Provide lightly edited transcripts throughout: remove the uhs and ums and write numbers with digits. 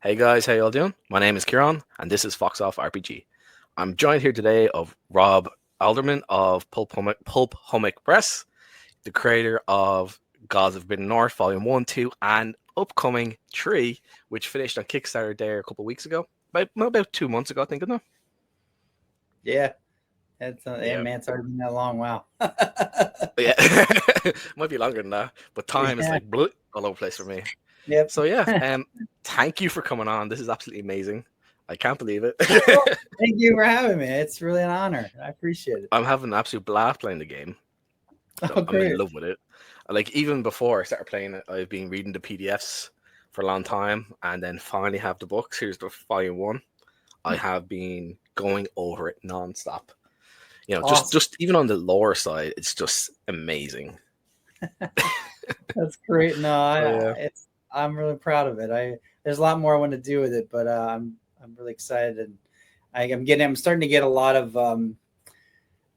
Hey guys, how y'all doing? My name is Kieran, and this is Fox Off RPG. I'm joined here today of Rob Alderdman of Pulp Hummock Press, the creator of Gods of Forbidden North Volume 1, 2, and upcoming 3, which finished on Kickstarter there a couple of weeks ago. About 2 months ago, I think, isn't it? Yeah, Yeah. man, it's already been that long. Wow. Yeah. Might be longer than that, but time is Yeah. like all over the place for me. Yep. So yeah, thank you for coming on. This is absolutely amazing. I can't believe it. Well, thank you for having me. It's really an honor. I appreciate it. I'm having an absolute blast playing the game. Oh, I'm in great. love with it. Like even before I started playing it, I've been reading the PDFs for a long time, and then finally have the books. Here's the volume 1. I have been going over it nonstop. You know, just Awesome. just even on the lore side, it's just amazing. That's great. No, So yeah, I'm really proud of it. There's a lot more I want to do with it, but I'm really excited, and I'm starting to get a lot of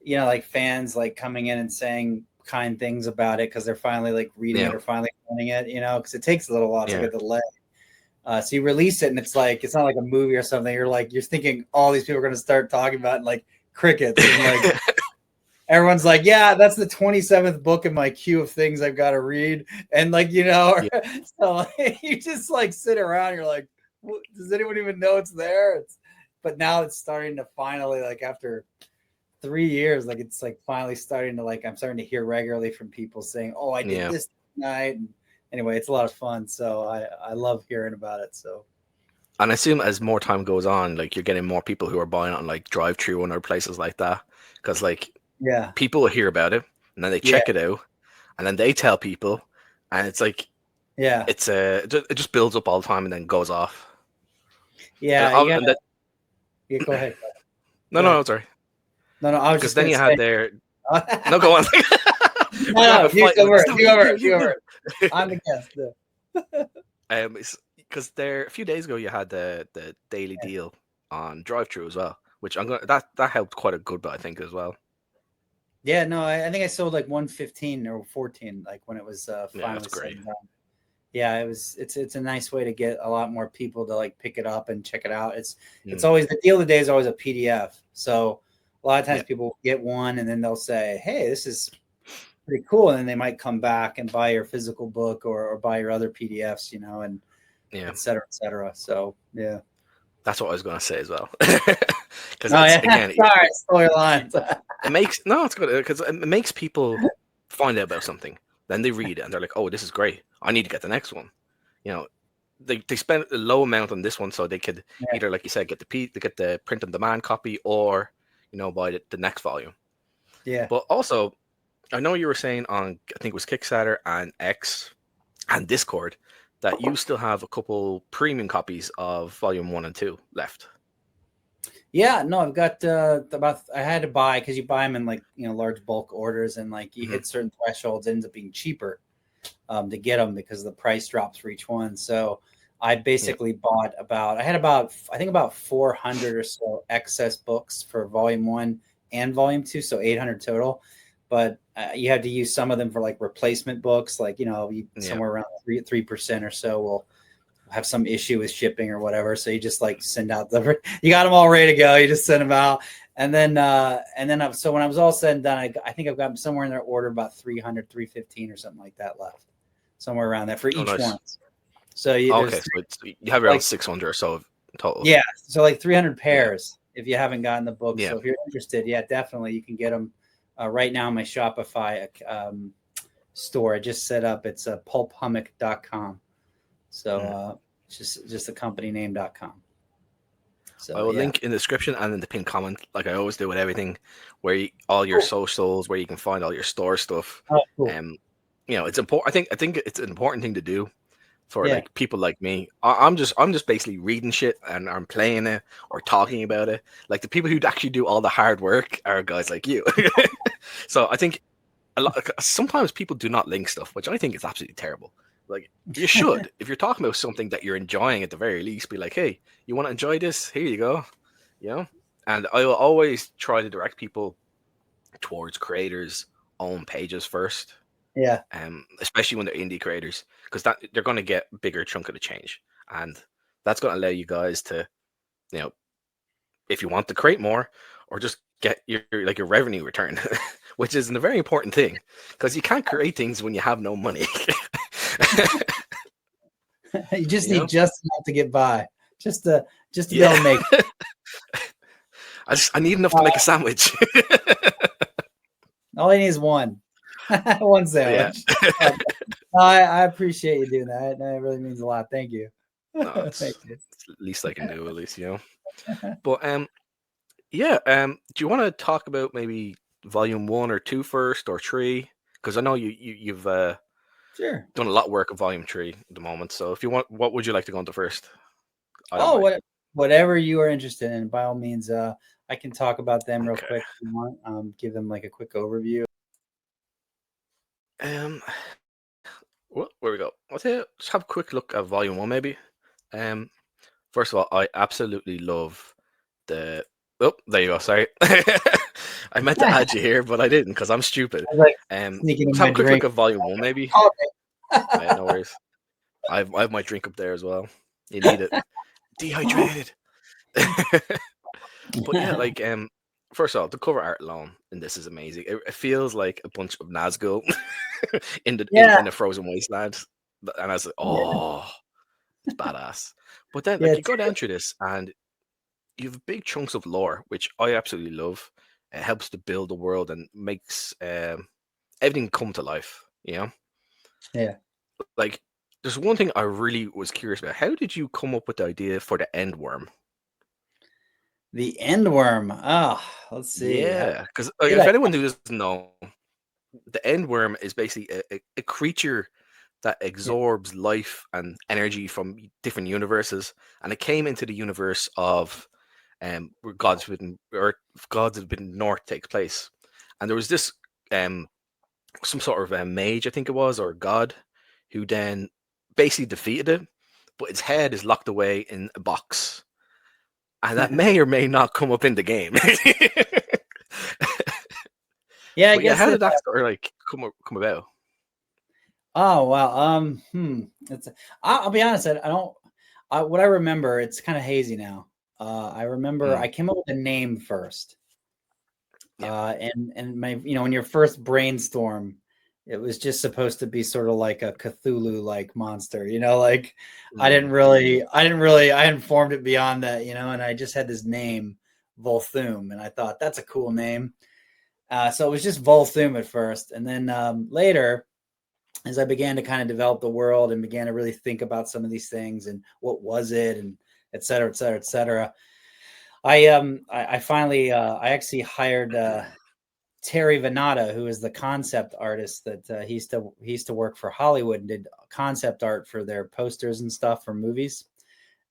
like fans like coming in and saying kind things about it because they're finally like reading yeah, it or finally learning it, because it takes a little while. It's like yeah, a delay. So you release it, and it's not like a movie or something. You're thinking all these people are going to start talking about it, and like crickets, and like everyone's like, yeah, that's the 27th book in my queue of things I've got to read, and yeah, so like, you just like sit around. You're like, does anyone even know it's there? But now it's starting to finally, like after 3 years, like it's like finally starting to I'm starting to hear regularly from people saying, oh, I did yeah. this tonight. And anyway, it's a lot of fun. So I love hearing about it. So And I assume as more time goes on, like you're getting more people who are buying it on like drive through and other places like that, because like yeah, people will hear about it and then they yeah, check it out and then they tell people, and it's like yeah, it just builds up all the time and then goes off. And, yeah. You and gotta, that yeah, go ahead. no, Go no, ahead. no, sorry, No, I was because just then gonna you say. had their no, go on. We're gonna have No, a you fight. go Like, over it. stop, You go over it. you You go over do. it. I'm the guest. Because there a few days ago you had the daily deal on drive through as well, which I'm gonna that helped quite a good bit I think as well. Yeah, no, I think I sold like 115 or 14, like when it was Yeah, that's finally said great. and done. Yeah, it's a nice way to get a lot more people to like pick it up and check it out. It's Mm, always the deal of the day is always a PDF. So a lot of times yeah, people get one and then they'll say, hey, this is pretty cool. And then they might come back and buy your physical book or buy your other PDFs, and yeah. et cetera, et cetera. So yeah. That's what I was gonna say as well. Because Oh that's yeah. again, Sorry, stole your lines. it makes no, it's good because it makes people find out about something. Then they read it and they're like, "Oh, this is great. I need to get the next one." You know, they spend a low amount on this one so they could Yeah. either, like you said, get the print on demand copy or buy the next volume. Yeah. But also, I know you were saying on I think it was Kickstarter and X and Discord that you still have a couple premium copies of Volume 1 and 2 left. Yeah, no, I've got about I had to buy because you buy them in like large bulk orders and like you Hmm. hit certain thresholds, it ends up being cheaper to get them because the price drops for each one. So I Yeah, basically bought I had about I think about 400 or so excess books for volume 1 and volume 2, so 800 total. But you had to use some of them for like replacement books, like yeah, somewhere around 3% or so will have some issue with shipping or whatever. So you just like send out you got them all ready to go. You just send them out. So when I was all said and done, I think I've got somewhere in their order about 300, 315 or something like that left, somewhere around that for oh each nice. one. So Okay, there's so you have around like, 600 or so in total. yeah, so like 300 Yeah, pairs if you haven't gotten the book. yeah, So if you're interested, yeah, definitely you can get them right now on my Shopify store. I just set up. It's pulphummock.com. So mm. it's just a company name.com. I So will yeah. link in the description and in the pinned comment, like I always do with everything, where all your Cool. socials, where you can find all your store stuff. Oh, cool. Um, it's important. I think it's an important thing to do for Yeah. like people like me. I'm just basically reading shit and I'm playing it or talking about it. Like the people who actually do all the hard work are guys like you. So I think sometimes people do not link stuff, which I think is absolutely terrible. Like you should, if you're talking about something that you're enjoying at the very least, be like, hey, you want to enjoy this? Here you go. You know. And I will always try to direct people towards creators' own pages first, Yeah. especially when they're indie creators, because that they're going to get a bigger chunk of the change. And that's going to allow you guys to, you know, if you want to create more or just get your revenue return, which is a very important thing because you can't create things when you have no money. You just You need know? just enough to get by, just to be able to make. I need enough to make a sandwich. All I need is one sandwich. Yeah. I appreciate you doing that. That really means a lot. Thank you. No, Thank it's you. the least I can do, at least, you know. But yeah, do you want to talk about maybe volume 1 or 2 first, or 3? Because I know you've Sure. done a lot of work of volume 3 at the moment. So if you want, what would you like to go into first? I don't Oh, mind. whatever you are interested in, by all means. I can talk about them real Okay. quick if you want. Give them like a quick overview. Um, where we go? Let's just have a quick look at volume 1, maybe. First of all, I absolutely love the. Oh, there you go. Sorry, I meant to add you here, but I didn't because I'm stupid. I was like Let's sneaking in have my a quick look drink. at volume 1, maybe. Oh, Yeah, no worries. I have my drink up there as well. You need it. Dehydrated. But yeah, like first of all, the cover art alone in this is amazing. It feels like a bunch of Nazgul yeah. in a frozen wasteland, and I was like, oh, it's badass. But then Yeah. like you go down through this and you have big chunks of lore, which I absolutely love. It helps to build the world and makes everything come to life. You know, Yeah. like there's one thing I really was curious about. How did you come up with the idea for the end worm? The endworm. Oh, let's see. Yeah, because Did if I? anyone who doesn't know, the end worm is basically a creature that Yeah. absorbs life and energy from different universes, and it came into the universe of where God's Forbidden Earth, God's Forbidden North takes place, and there was this some sort of mage, I think it was, or god, who then basically defeated it, but its head is locked away in a box, and that may or may not come up in the game. Yeah, I But yeah, guess how that. did that sort of like come about? Oh wow. It's. I'll be honest. I don't. What I remember, it's kind of hazy now. I remember Mm, I came up with a name first. yeah. And my, when your first brainstorm, it was just supposed to be sort of like a Cthulhu like monster, like Mm, I hadn't formed it beyond that, and I just had this name, Volthoom, and I thought that's a cool name. So it was just Volthoom at first, and then later, as I began to kind of develop the world and began to really think about some of these things and what was it, and et cetera, et cetera, et cetera. I finally I actually hired Terry Venata, who is the concept artist that he used to work for Hollywood and did concept art for their posters and stuff for movies.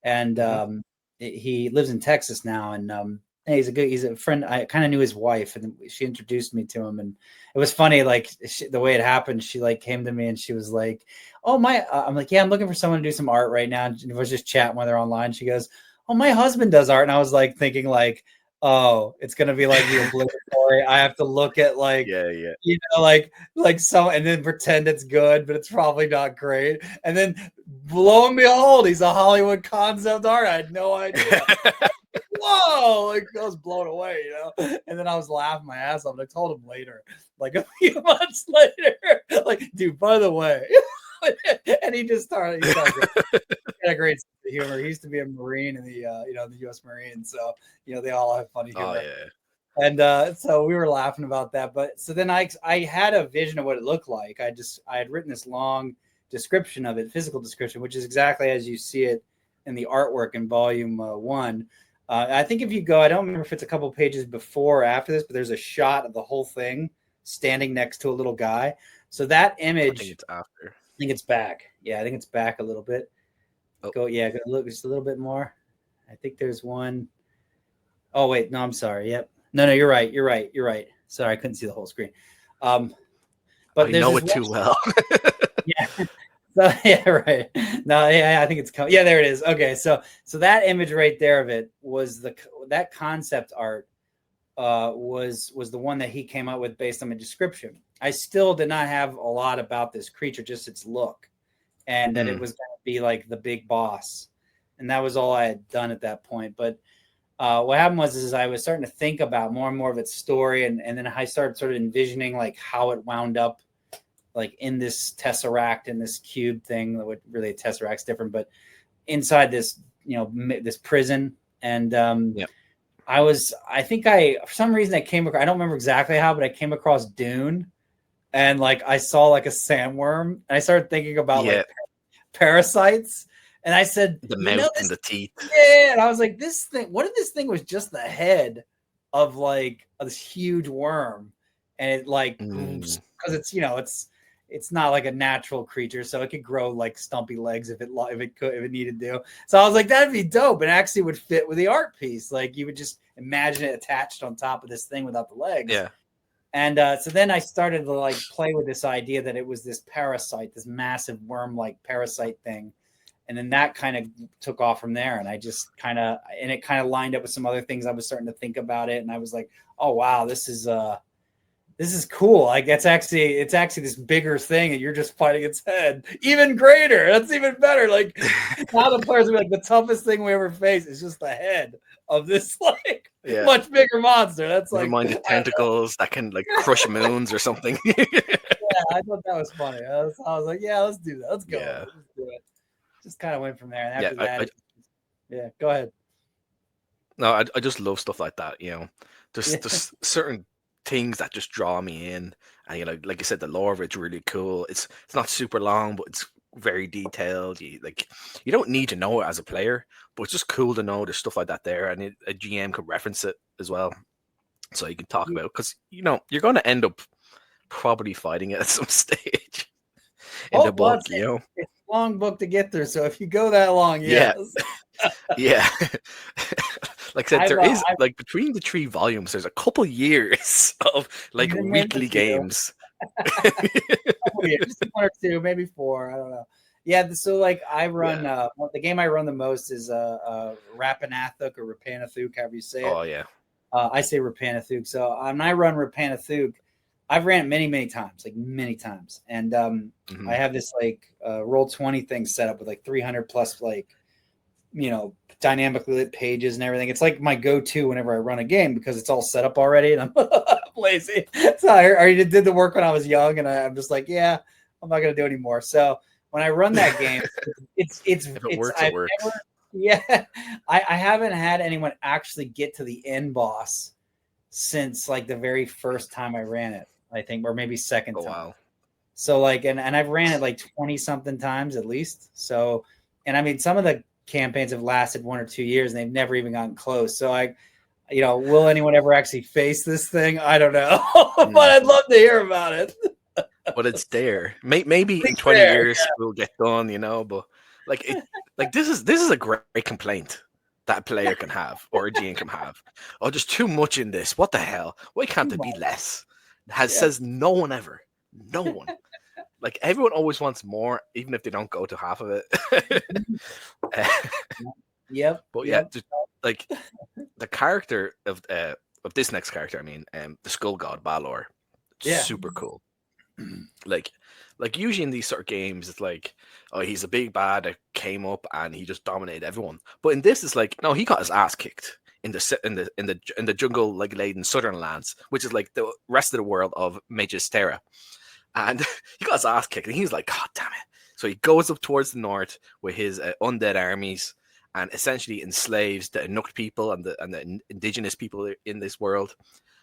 And hmm he lives in Texas now, and he's a friend. I kind of knew his wife, and she introduced me to him. And it was funny, like the way it happened. She like came to me and she was like, "Oh my," I'm like, "Yeah, I'm looking for someone to do some art right now." And was just chatting with her online. She goes, "Oh, my husband does art," and I was like thinking like, "Oh, it's gonna be like the obligatory. I have to look at like." Yeah, yeah. Like so, and then pretend it's good, but it's probably not great. And then, lo and behold, he's a Hollywood concept art. I had no idea. Whoa! Like I was blown away, And then I was laughing my ass off. And I told him later, like a few months later, like, dude, by the way, and he started. He had a great sense of humor. He used to be a Marine in the the U.S. Marines, so they all have funny Oh humor. yeah. And so we were laughing about that. But so then I had a vision of what it looked like. I had written this long description of it, physical description, which is exactly as you see it in the artwork in volume 1. I think if you go, I don't remember if it's a couple pages before or after this, but there's a shot of the whole thing standing next to a little guy. So that I think image, it's after. I think it's back. Yeah, I think it's back a little bit. Oh, Go look just a little bit more. I think there's one. Oh wait, no, I'm sorry. Yep. No, you're right. You're right. You're right. Sorry, I couldn't see the whole screen. But I there's know this it one. too well. Yeah. So yeah, right. No, yeah, I think it's coming. Yeah, there it is. Okay, so that image right there of it was that concept art was the one that he came up with based on the description. I still did not have a lot about this creature, just its look, and that it was going to be like the big boss. and that was all I had done at that point. But what happened was I was starting to think about more and more of its story, and then I started sort of envisioning like how it wound up like in this tesseract, in this cube thing. What really a tesseract's different, but inside this, you know, this prison. And I think for some reason I came across, I don't remember exactly how, but I came across Dune, and like I saw like a sandworm, and I started thinking about like parasites, and I said, the mouth and the teeth. Yeah, and I was like, this thing, what if this thing was just the head of like this huge worm, and it like because it's, you know, it's not like a natural creature, so it could grow like stumpy legs if it needed to. So I was like, that'd be dope, and actually would fit with the art piece. Like you would just imagine it attached on top of this thing without the legs. Yeah. And so then I started to like play with this idea that it was this parasite, this massive worm-like parasite thing. And then that kind of took off from there. And I just kind of lined up with some other things. I was starting to think about it, and I was like, oh wow, this is cool. Like it's actually this bigger thing, and you're just fighting its head. Even greater. That's even better. Like now the players are like, the toughest thing we ever face is just the head of this like much bigger monster. That's like, mind the tentacles that can like crush moons or something. Yeah, I thought that was funny. I was like, yeah, let's do that. Let's go. Yeah. Let's do it. Just kind of went from there. And after that, go ahead. No, I just love stuff like that. You know, just certain things that just draw me in, and you know, like you said, the lore of it's really cool. It's not super long, but it's very detailed. You don't need to know it as a player, but it's just cool to know there's stuff like that there, and a GM could reference it as well, so you can talk about it, because you know you're going to end up probably fighting it at some stage in the book. You know, it's a long book to get through, so if you go that long, yeah. Like I said, there is like between the 3 volumes, there's a couple years of like weekly games. Just 1 or 2, maybe 4. I don't know. Yeah, so like I run the game I run the most is Rapanathuk or Rapanathuk, however you say it. Oh yeah. I say Rapanathuk. So when I run Rapanathuk, I've ran it many times, and I have this like Roll20 thing set up with like 300 plus like, you know, dynamically lit pages and everything. It's like my go-to whenever I run a game because it's all set up already, and I'm lazy. So I already did the work when I was young, and I'm just like, yeah, I'm not gonna do anymore. So when I run that game, it's if it works, it works. I haven't had anyone actually get to the end boss since like the very first time I ran it, I think, or maybe second time. Wow. So like, and I've ran it like 20 something times at least. So, and I mean, some of the campaigns have lasted 1 or 2 years, and they've never even gotten close. So you know, will anyone ever actually face this thing? I don't know, but I'd love to hear about it. But it's there. Maybe in 20 years we'll get done, you know. But like, this is a great complaint that a player can have, or a GM can have. Oh, there's too much in this. What the hell? Why can't there be less? Says no one ever. No one. Like everyone always wants more, even if they don't go to half of it. Yep. But yeah, just, like the character of this next character, I mean, the Skull God Balor, super cool. like usually in these sort of games, it's like, oh, he's a big bad that came up and he just dominated everyone. But in this, it's like, no, he got his ass kicked in the jungle like laden southern lands, which is like the rest of the world of Magus Terra. And he got his ass kicked, and he's like, God damn it. So he goes up towards the north with his undead armies and essentially enslaves the Inuk people and the indigenous people in this world,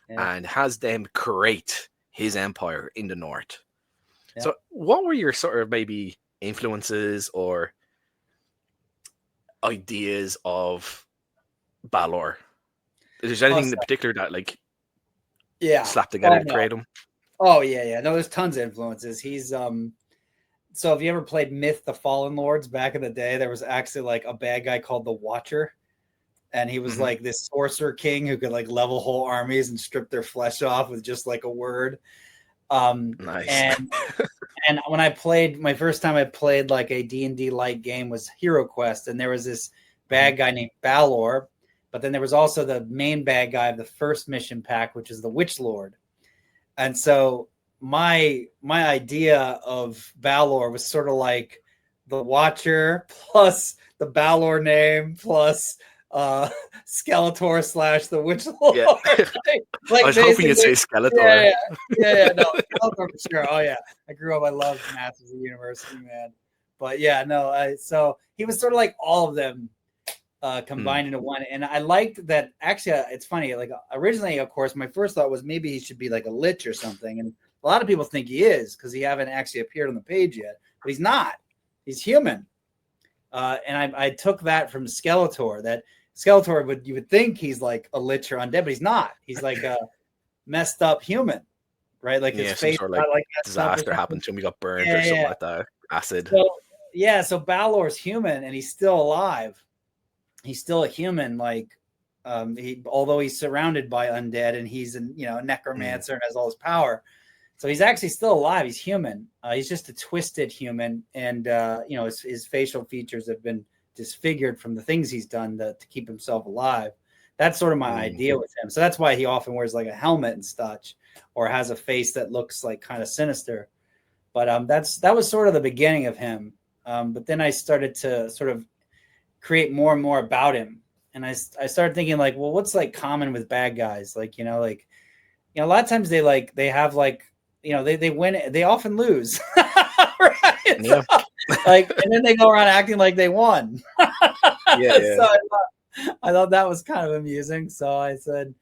and has them create his empire in the north. Yeah. So what were your sort of maybe influences or ideas of Balor? Is there anything in particular that like slapped together to create him? Oh yeah. No, there's tons of influences. He's so if you ever played Myth the Fallen Lords back in the day, there was actually like a bad guy called the Watcher, and he was like this sorcerer king who could like level whole armies and strip their flesh off with just like a word. Nice. And when I played my first time I played like a D&D light game was Hero Quest, and there was this bad guy named Balor, but then there was also the main bad guy of the first mission pack, which is the Witch Lord. And so my idea of Balor was sort of like the Watcher plus the Balor name plus Skeletor / the Witch Lord. Yeah. Like I was hoping you'd say Skeletor. No, Skeletor for sure. Oh yeah, I grew up. I loved Masters of the University, man. But yeah, no. So he was sort of like all of them combined into one, and I liked that. Actually, it's funny. Like originally, of course, my first thought was maybe he should be like a lich or something, and a lot of people think he is because he haven't actually appeared on the page yet, but he's not. He's human. And I took that from Skeletor. That Skeletor you would think he's like a lich or undead, but he's not. He's like a messed up human, right? Like his face, sort of like disaster happened to him. He got burned or something like that. Acid. So Balor's human, and he's still alive. He's still a human, like although he's surrounded by undead, and he's a necromancer and has all his power. So he's actually still alive. He's human. He's just a twisted human, and his facial features have been disfigured from the things he's done to keep himself alive. That's sort of my idea with him. So that's why he often wears like a helmet and such, or has a face that looks like kind of sinister. But that was sort of the beginning of him. But then I started to sort of create more and more about him, and I started thinking like, well, what's like common with bad guys? Like a lot of times they have like. They win. They often lose, right? Yeah. And then they go around acting like they won. Yeah. So I thought that was kind of amusing. So I said,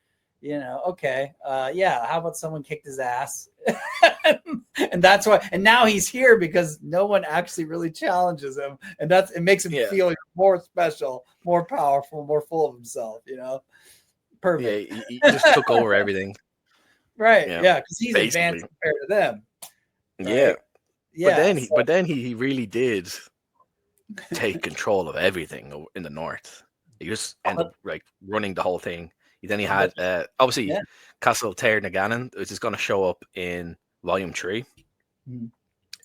okay, how about someone kicked his ass? And that's why. And now he's here because no one actually really challenges him, and it makes him feel more special, more powerful, more full of himself. Perfect. Yeah, he just took over everything. Right. Yeah, because he's advanced compared to them. Right? Yeah. But then he really did take control of everything in the north. He just ended up like running the whole thing. Then he had obviously Castle Tair Naganon, which is going to show up in Volume 3.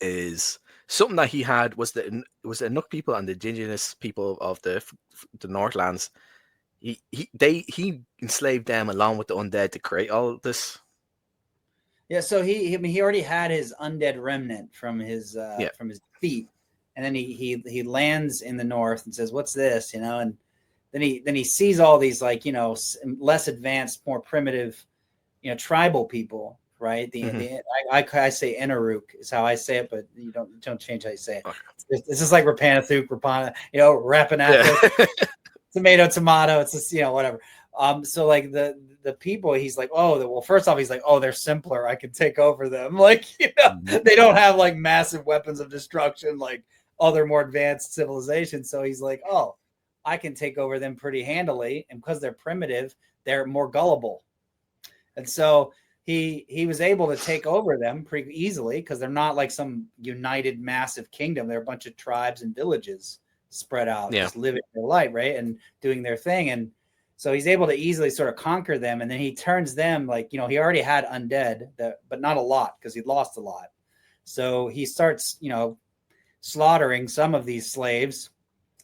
Is something that he had was the Nook people and the indigenous people of the Northlands. He enslaved them along with the undead to create all this. Yeah, so he already had his undead remnant from his feet, and then he lands in the north and says, "What's this?" And then he sees all these like less advanced, more primitive, tribal people, right? I say Enaruk is how I say it, but you don't change how you say it. Okay. It's just like Rapanathuk, Rapanathuk, tomato. It's just whatever. So like the people, he's like, well, first off, he's like, they're simpler. I can take over them. Like, they don't have like massive weapons of destruction like other more advanced civilizations. So he's like, I can take over them pretty handily. And because they're primitive, they're more gullible. And so he was able to take over them pretty easily because they're not like some united massive kingdom. They're a bunch of tribes and villages spread out, just living their life, right? And doing their thing. And so he's able to easily sort of conquer them, and then he turns them like, he already had undead, but not a lot because he'd lost a lot. So he starts, slaughtering some of these slaves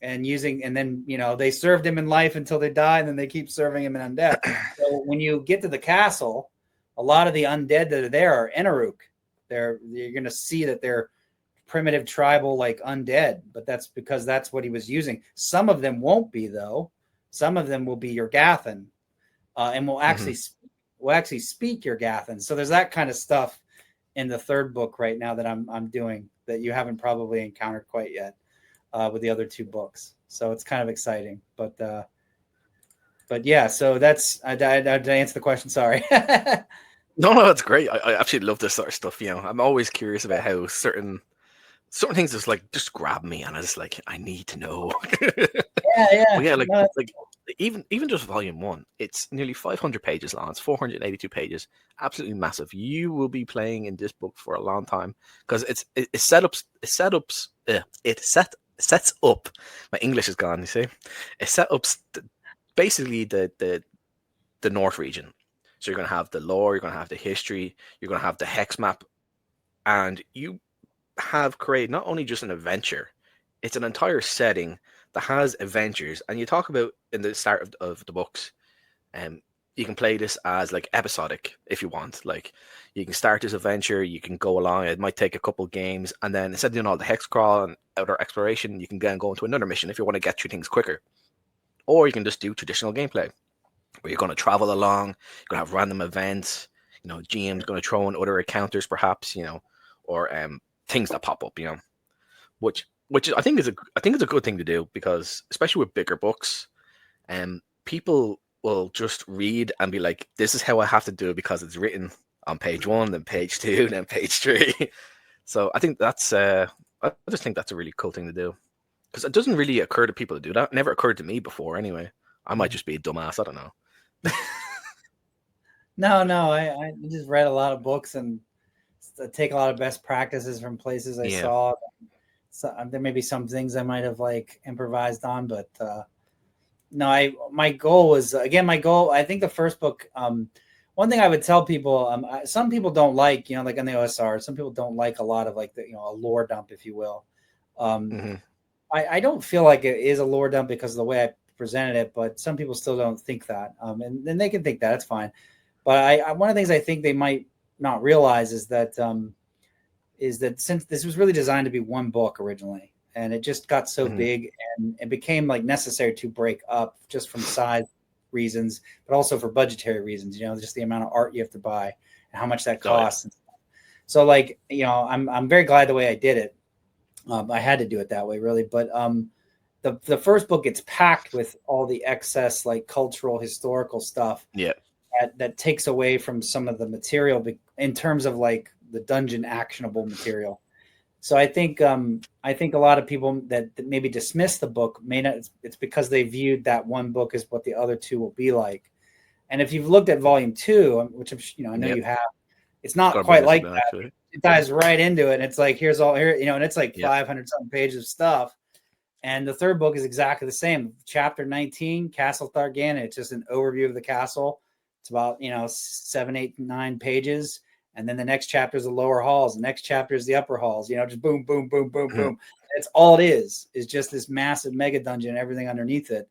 and then, they served him in life until they die, and then they keep serving him in undead. So when you get to the castle, a lot of the undead that are there are Enaruk. You're going to see that they're primitive tribal like undead, but that's because that's what he was using. Some of them won't be though. Some of them will be your Gathan, and will actually speak your Gathan. So there's that kind of stuff in the third book right now that I'm doing that you haven't probably encountered quite yet with the other two books. So it's kind of exciting. But yeah, so that's did I answer the question? Sorry. No, that's great. I absolutely love this sort of stuff. I'm always curious about how certain things just grab me, and I just like, I need to know. Even just Volume 1, it's nearly 500 pages long. It's 482 pages, absolutely massive. You will be playing in this book for a long time because it sets up. My English is gone. You see, it set up basically the North region. So you're going to have the lore, you're going to have the history, you're going to have the hex map, and you have created not only just an adventure, it's an entire setting that has adventures. And you talk about in the start of the books, you can play this as like episodic if you want. Like you can start this adventure, you can go along. It might take a couple games, and then instead of doing all the hex crawl and outer exploration, you can then go into another mission if you want to get through things quicker. Or you can just do traditional gameplay where you're going to travel along, you're going to have random events. You know, GM's going to throw in other encounters, perhaps. You know, or things that pop up. You know, which I think is a good thing to do, because especially with bigger books, people will just read and be like, this is how I have to do it because it's written on page 1, then page 2, then page 3. So I think that's I just think that's a really cool thing to do, because it doesn't really occur to people to do that. It never occurred to me before anyway. I might just be a dumbass, I don't know. No, I just read a lot of books and take a lot of best practices from places I saw. So there may be some things I might have like improvised on, but no, my goal was, again, I think the first book, one thing I would tell people, some people don't like, you know, like on the OSR, some people don't like a lot of like the, you know, a lore dump, if you will. I don't feel like it is a lore dump because of the way I presented it, but some people still don't think that. And they can think that, it's fine. But one of the things I think they might not realize is that since this was really designed to be one book originally, and it just got so big and it became like necessary to break up just from size reasons, but also for budgetary reasons, you know, just the amount of art you have to buy and how much that costs. So like, you know, I'm very glad the way I did it. I had to do it that way, really. But the first book gets packed with all the excess, like cultural, historical stuff. Yeah. That takes away from some of the material in terms of like the dungeon actionable material. So I think a lot of people that maybe dismiss the book may not. It's because they viewed that one book as what the other two will be like. And if you've looked at volume 2, which I know you have, it's not quite like that. Actually. It dives right into it, and it's like here's all here, you know, and it's like 500 something pages of stuff. And the third book is exactly the same. Chapter 19, Castle Thargan. It's just an overview of the castle. It's about 7, 8, 9 pages. And then the next chapter is the lower halls. The next chapter is the upper halls. You know, just boom, boom, boom, boom, boom. That's all it is just this massive mega dungeon and everything underneath it,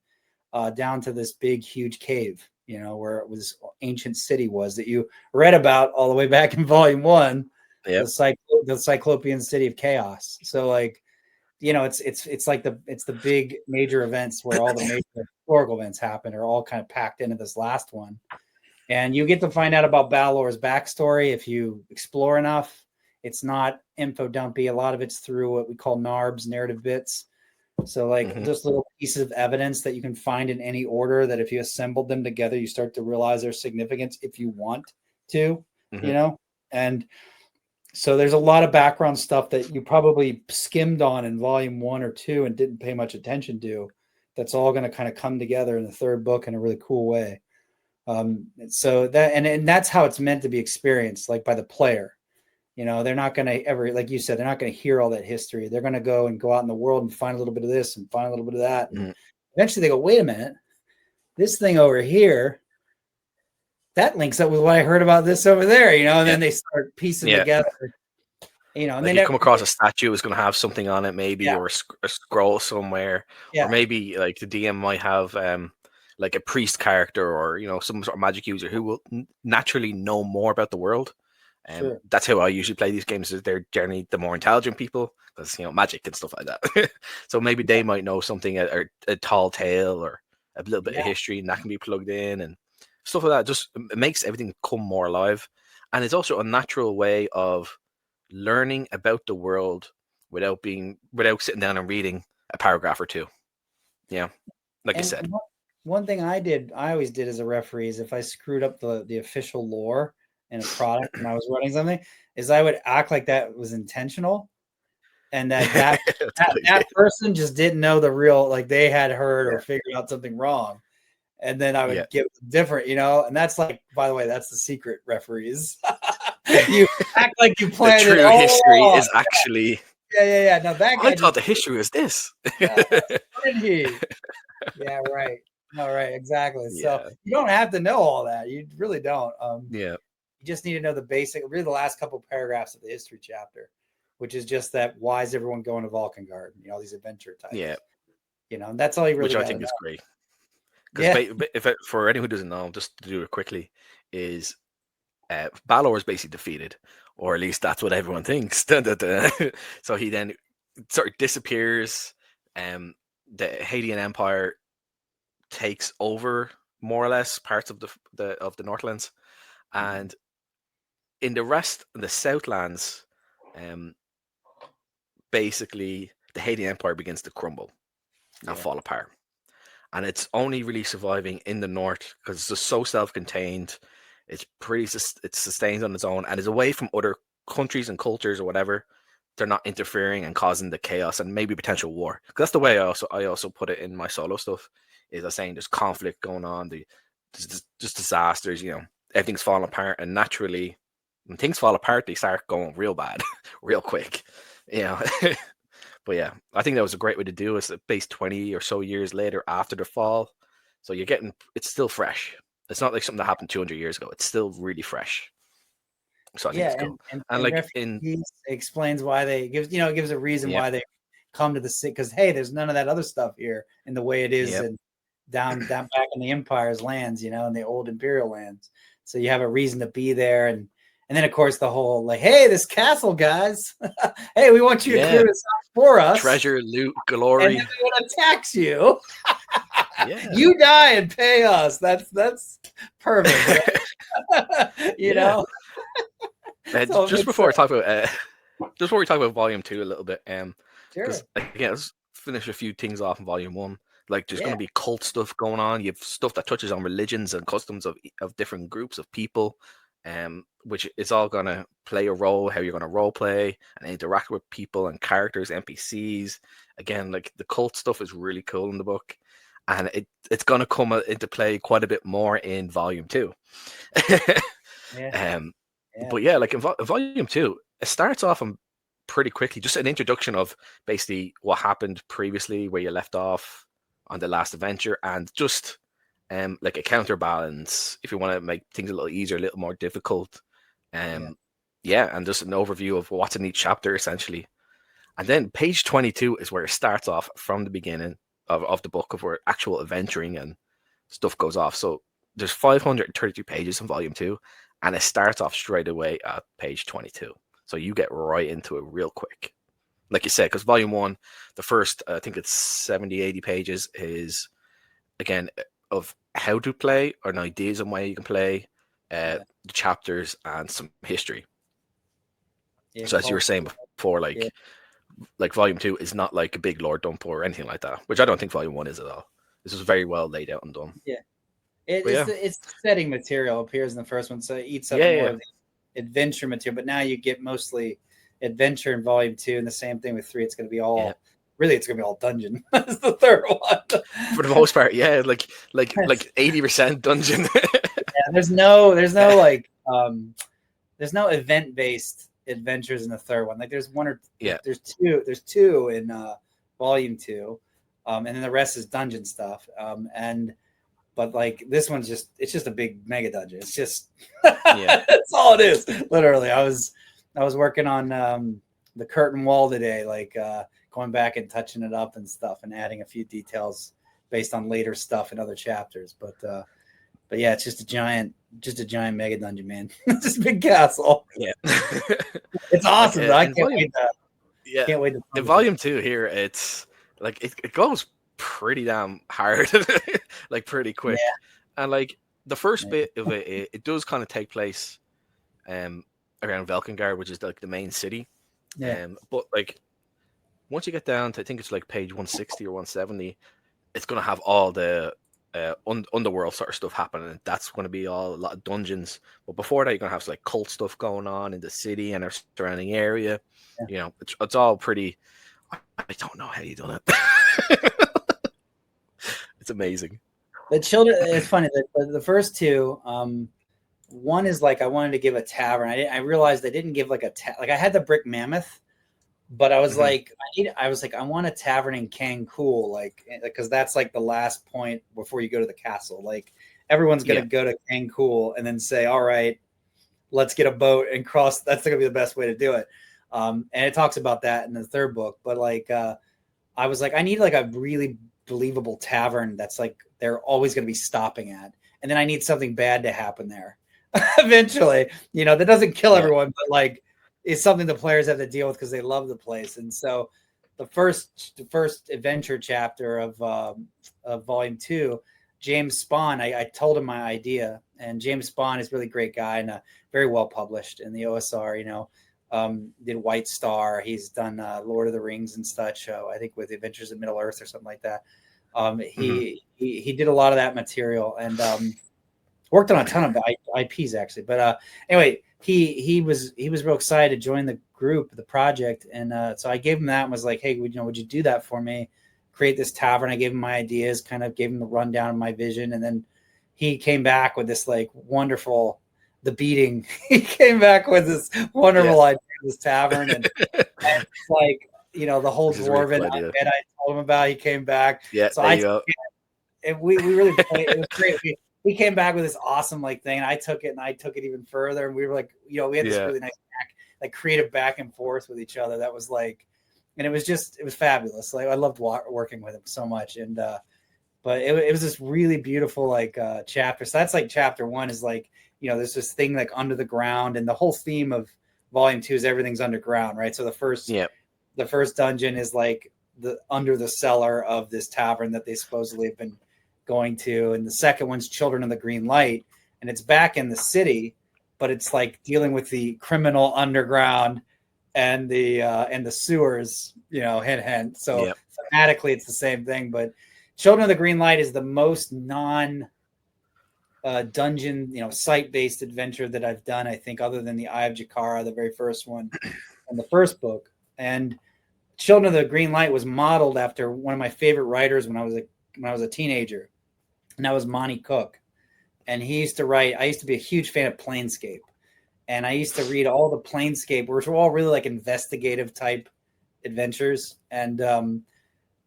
down to this big, huge cave, you know, where it was ancient city was that you read about all the way back in volume 1, the Cyclopean city of chaos. So like, you know, it's like the big major events where all the major historical events happen are all kind of packed into this last one. And you get to find out about Balor's backstory if you explore enough. It's not info dumpy. A lot of it's through what we call NARBs, narrative bits. So like just little pieces of evidence that you can find in any order that if you assembled them together, you start to realize their significance if you want to, you know? And so there's a lot of background stuff that you probably skimmed on in volume 1 or 2 and didn't pay much attention to. That's all going to kind of come together in the third book in a really cool way. So that, and that's how it's meant to be experienced, like by the player. You know, they're not going to ever, like you said, they're not going to hear all that history. They're going to go out in the world and find a little bit of this and find a little bit of that. And eventually they go, wait a minute, this thing over here, that links up with what I heard about this over there, you know, and then they start piecing together, you know, and like they come across a statue is going to have something on it, maybe, or a scroll somewhere, or maybe like the DM might have, like a priest character or, you know, some sort of magic user who will naturally know more about the world. That's how I usually play these games. Is they're generally the more intelligent people because, you know, magic and stuff like that. So maybe they might know something, or a tall tale or a little bit of history, and that can be plugged in and stuff like that. Just it makes everything come more alive, and it's also a natural way of learning about the world without sitting down and reading a paragraph or two. Yeah, like I said. One thing I always did as a referee is if I screwed up the official lore in a product when I was running something, is I would act like that was intentional, and that person just didn't know the real, like they had heard or figured out something wrong, and then I would give different, you know. And that's like, by the way, that's the secret, referees. You act like you planned the true it history all is actually. Yeah. No, that guy I thought the history was this. Did he? Yeah, right. No, right, exactly. So you don't have to know all that. You really don't. You just need to know the basic, really the last couple of paragraphs of the history chapter, which is just that why is everyone going to Vulcangard? You know, these adventure types. Yeah. You know, and that's all you really. Which I think is great. Because Yeah. for anyone who doesn't know, just to do it quickly, is Balor is basically defeated, or at least that's what everyone thinks. So he then sort of disappears. The Hadean Empire takes over more or less parts of the Northlands, and in the Southlands, um, basically the Hadean Empire begins to crumble and fall apart. And it's only really surviving in the north because it's just so self-contained. It's it sustains on its own and is away from other countries and cultures or whatever. They're not interfering and causing the chaos and maybe potential war. 'Cause that's the way I also put it in my solo stuff. Is I saying there's conflict going on, just disasters. Everything's falling apart, and naturally, when things fall apart, they start going real bad, real quick. You know. But yeah, I think that was a great way to do it. It's based 20 or so years later after the fall. So it's still fresh. It's not like something that happened 200 years ago. It's still really fresh. So I think it's cool. And like Refugees explains why it gives a reason yeah, why they come to the city, because hey, there's none of that other stuff here in the way it is yep. and down back in the Empire's lands, in the old Imperial lands. So you have a reason to be there, and then of course the whole like, hey, this castle, guys, hey, we want you to clear this out for us. Treasure, loot, glory, and then everyone attacks you. Yeah, you die and pay us. That's perfect. you know. So just before we talk about Volume 2 a little bit, sure. Again, let's finish a few things off in Volume 1. Like there's going to be cult stuff going on. You have stuff that touches on religions and customs of different groups of people, which is all going to play a role, how you're going to role play and interact with people and characters, NPCs. Again, like the cult stuff is really cool in the book, and it's going to come into play quite a bit more in Volume 2. But yeah, like in Volume 2, it starts off pretty quickly, just an introduction of basically what happened previously, where you left off on the last adventure, and just like a counterbalance if you want to make things a little easier, a little more difficult. And just an overview of what's in each chapter essentially. And then page 22 is where it starts off from the beginning of the book, of where actual adventuring and stuff goes off. So there's 532 pages in Volume 2, and it starts off straight away at page 22. So you get right into it real quick. Like you said, because Volume 1, the first, I think it's 70, 80 pages is, again, of how to play, or ideas on why you can play, the chapters, and some history. So as you were saying before, like Volume 2 is not like a big lore dump or anything like that, which I don't think Volume 1 is at all. This is very well laid out and done. Yeah. It's the setting material appears in the first one, so it eats up more of the adventure material. But now you get mostly adventure in Volume 2, and the same thing with 3. It's going to be all really, it's going to be all dungeon. That's the third one for the most part. Yeah, like 80% dungeon. there's no like there's no event based adventures in the third one. Like there's one or there's two in Volume 2, and then the rest is dungeon stuff. But like this one's it's just a big mega dungeon. It's just that's all it is. Literally, I was working on the curtain wall today, like going back and touching it up and stuff, and adding a few details based on later stuff in other chapters. But yeah, it's just a giant mega dungeon, man. It's just a big castle. Yeah, it's awesome. I can't wait to. Can't wait to. In Volume 2 here, it's like it goes pretty damn hard, like pretty quick, and like the first bit of it does kind of take place around Velkengard, which is like the main city, but like once you get down to, I think it's like page 160 or 170, it's going to have all the underworld sort of stuff happening, and that's going to be a lot of dungeons. But before that, you're going to have like cult stuff going on in the city and our surrounding area. It's all pretty. I don't know how you done it. It's amazing. The children. It's funny that the first two. One is like I wanted to give a tavern. I realized I didn't give like like I had the Brick Mammoth, but I was like I want a tavern in Cancun, like because that's like the last point before you go to the castle. Like everyone's gonna go to Cancun and then say, all right, let's get a boat and cross. That's gonna be the best way to do it. And it talks about that in the third book. But like I was like, I need like a really believable tavern that's like they're always going to be stopping at, and then I need something bad to happen there eventually, that doesn't kill everyone, but like it's something the players have to deal with because they love the place. And so the first adventure chapter of volume 2, James Spahn, I told him my idea, and James Spahn is a really great guy and very well published in the OSR. Did White Star. He's done Lord of the Rings and such. I think with Adventures in Middle Earth or something like that. He did a lot of that material and worked on a ton of IPs actually. But anyway, he was real excited to join the group, the project, and so I gave him that and was like, hey, would you do that for me? Create this tavern. I gave him my ideas, kind of gave him the rundown of my vision, and then he came back with this like wonderful. The beating. He came back with this wonderful idea of this tavern, and like the whole dwarven really cool bed I told him about. He came back. Yeah, so and we really played. It was great. We came back with this awesome like thing, and I took it even further, and we were like, we had this really nice creative back and forth with each other. That was like, and it was fabulous. Like I loved working with him so much, and but it was this really beautiful like chapter. So that's like chapter 1 is like. There's this thing like under the ground, and the whole theme of volume 2 is everything's underground, right? So the first dungeon is like under the cellar of this tavern that they supposedly have been going to, and the second one's Children of the Green Light, and it's back in the city, but it's like dealing with the criminal underground and the sewers, hint. So thematically it's the same thing, but Children of the Green Light is the most dungeon, site-based adventure that I've done, I think, other than the Eye of Jakara, the very first one, and the first book. And Children of the Green Light was modeled after one of my favorite writers when I was a teenager, and that was Monty Cook. And he used to write. I used to be a huge fan of Planescape, and I used to read all the Planescape, which were all really like investigative type adventures. And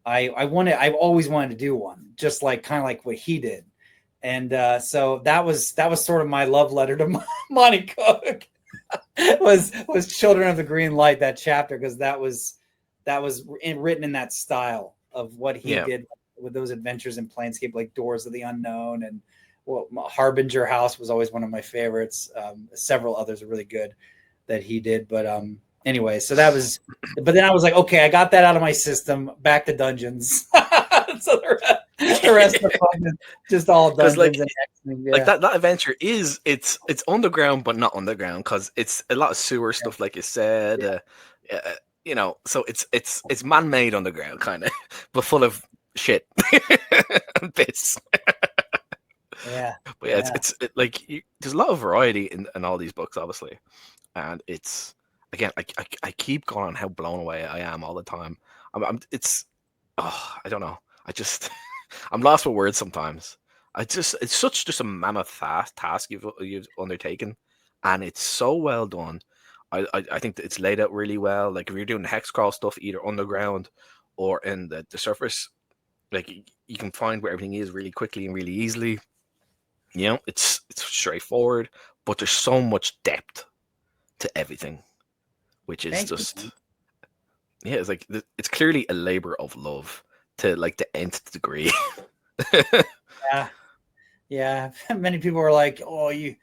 I've always wanted to do one, just like kind of like what he did. And so that was sort of my love letter to Monty Cook was Children of the Green Light, that chapter, because that was written in that style of what he did with those adventures in Planescape, like Doors of the Unknown, and Harbinger House was always one of my favorites. Several others are really good that he did, but anyway, so that was. But then I was like, okay, I got that out of my system. Back to dungeons. So the rest of the fun is just all dungeons like that adventure it's underground but not underground, because it's a lot of sewer stuff, like you said. So it's man-made underground kind of, but full of shit and bits. But it's there's a lot of variety in all these books, obviously, and it's again I keep going on how blown away I am all the time. I don't know. I'm lost for words sometimes. It's such just a mammoth task you've undertaken, and it's so well done. I think that it's laid out really well. Like if you're doing hex crawl stuff, either underground or in the surface, like you can find where everything is really quickly and really easily. It's straightforward, but there's so much depth to everything, which is it's like it's clearly a labor of love to like the nth degree. Yeah. Many people are like, "Oh, you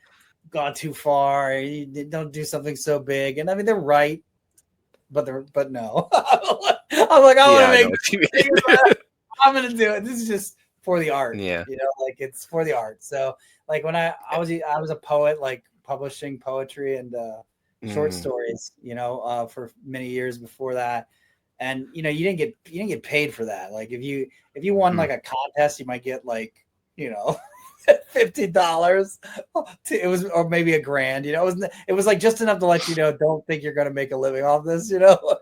gone too far. You don't do something so big." And I mean, they're right, but no. I'm like, I want to make it. I'm going to do it. This is just for the art. Like it's for the art. So like when I was a poet, like publishing poetry and short stories, for many years before that. And you didn't get paid for that. Like if you won like a contest, you might get like $50. It was, or maybe $1,000. It was like just enough to let you know, don't think you're going to make a living off this. So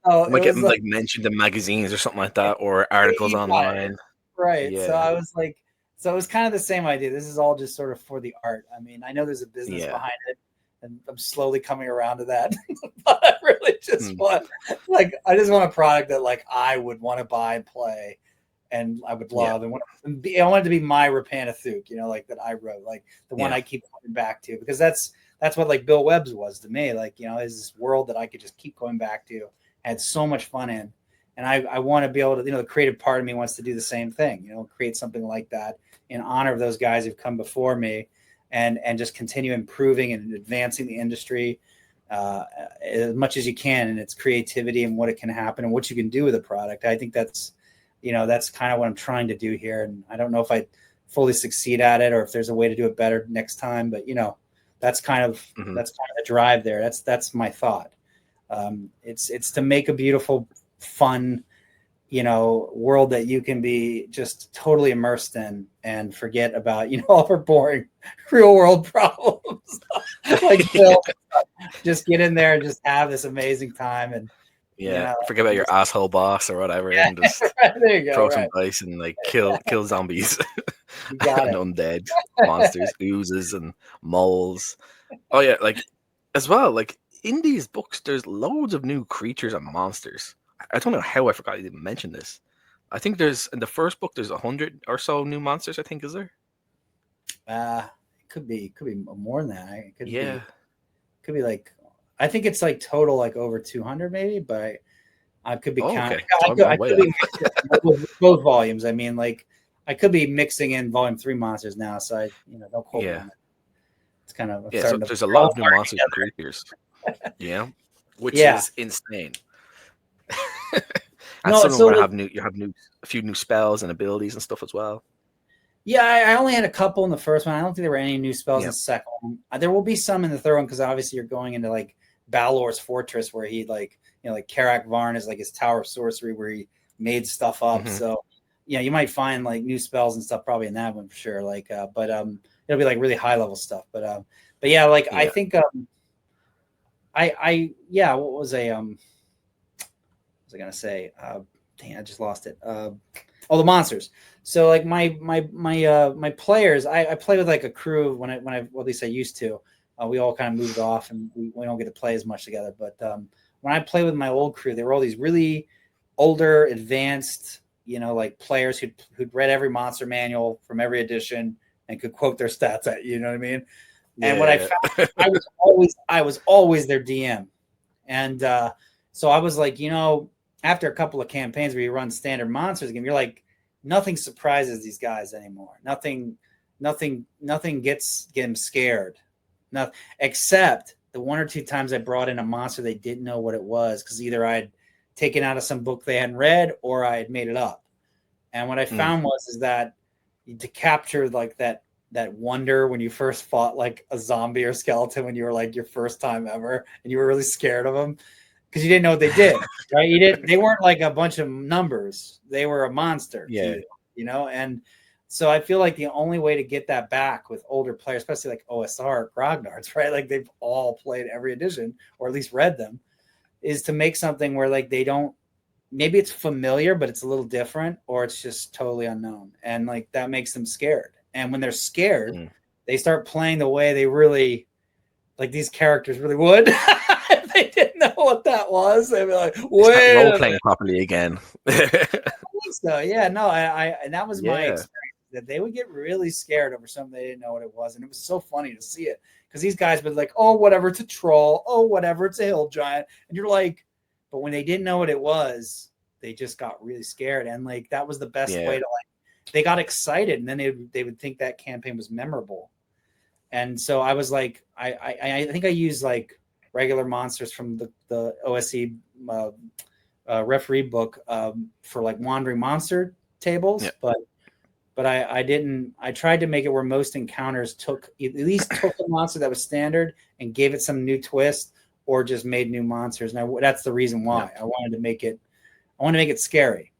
might get them like mentioned in magazines or something like that, or articles online. Right. Yeah. So I was like, so it was kind of the same idea. This is all just sort of for the art. I mean, I know there's a business behind it, and I'm slowly coming around to that. But I really just want, I just want a product that like I would want to buy and play, and I would love, and I want it to be my Rapanathuk, like that I wrote, like the one I keep coming back to, because that's what like Bill Webb's was to me. Like, is this world that I could just keep going back to, had so much fun in. And I want to be able to, the creative part of me wants to do the same thing, create something like that in honor of those guys who've come before me, and just continue improving and advancing the industry as much as you can, and its creativity and what it can happen and what you can do with a product. I think that's kind of what I'm trying to do here. And I don't know if I fully succeed at it or if there's a way to do it better next time, but that's kind of the drive there. That's my thought. It's to make a beautiful, fun, world that you can be just totally immersed in and forget about, all our boring real world problems. Like, just get in there and just have this amazing time. And forget about your asshole boss or whatever, and just there you go, throw some dice and like kill zombies and undead monsters, oozes and moles. Oh yeah, like as well, like in these books, there's loads of new creatures and monsters. I don't know how I forgot you didn't mention this. I think in the first book there's 100 or so new monsters. I think, is there? It could be more than that. It could be like, I think it's like total like over 200 maybe, but I could be counting. Okay. I could be both volumes. I mean, like I could be mixing in volume 3 monsters now, so I don't quote me on it. It's kind of so there's a lot of new monsters and creatures. Which is insane. And some of them have a few new spells and abilities and stuff as well. Yeah, I only had a couple in the first one. I don't think there were any new spells in the second one. There will be some in the third one because obviously you're going into like Balor's fortress where he like Karak Varn is like his tower of sorcery where he made stuff up. So you might find like new spells and stuff probably in that one for sure. Like, but it'll be like really high level stuff. But yeah, like I think what was I gonna say? Dang, I just lost it. The monsters. So like my players, I play with like a crew when I at least I used to. We all kind of moved off and we don't get to play as much together. But when I play with my old crew, they were all these really older, advanced, like players who'd read every monster manual from every edition and could quote their stats at you. You know what I mean? And what I found, I was always their DM, and so I was like, after a couple of campaigns where you run standard monsters again, you're like, nothing surprises these guys anymore. Nothing gets them scared. Nothing except the one or two times I brought in a monster they didn't know what it was because either I'd taken out of some book they hadn't read or I had made it up. And what I found is that to capture like that wonder when you first fought like a zombie or skeleton when you were like your first time ever and you were really scared of them because you didn't know what they did, right? They weren't like a bunch of numbers. They were a monster, and so I feel like the only way to get that back with older players, especially like OSR grognards, right? Like they've all played every edition or at least read them, is to make something where like they don't, maybe it's familiar, but it's a little different or it's just totally unknown. And like that makes them scared. And when they're scared, they start playing the way they really, like these characters really would. If they didn't know what that was, they'd be like, wait. Role playing properly again. I think so. Yeah, no, I and that was my experience, that they would get really scared over something they didn't know what it was. And it was so funny to see it because these guys would like, oh, whatever, it's a troll. Oh, whatever, it's a hill giant. And you're like, but when they didn't know what it was, they just got really scared. And like, that was the best way to like, they got excited and then they would think that campaign was memorable. And so I was like, I think I used like regular monsters from the OSE referee book for like wandering monster tables, but I didn't. I tried to make it where most encounters took a monster that was standard and gave it some new twist, or just made new monsters. And that's the reason why I wanted to make it. I want to make it scary,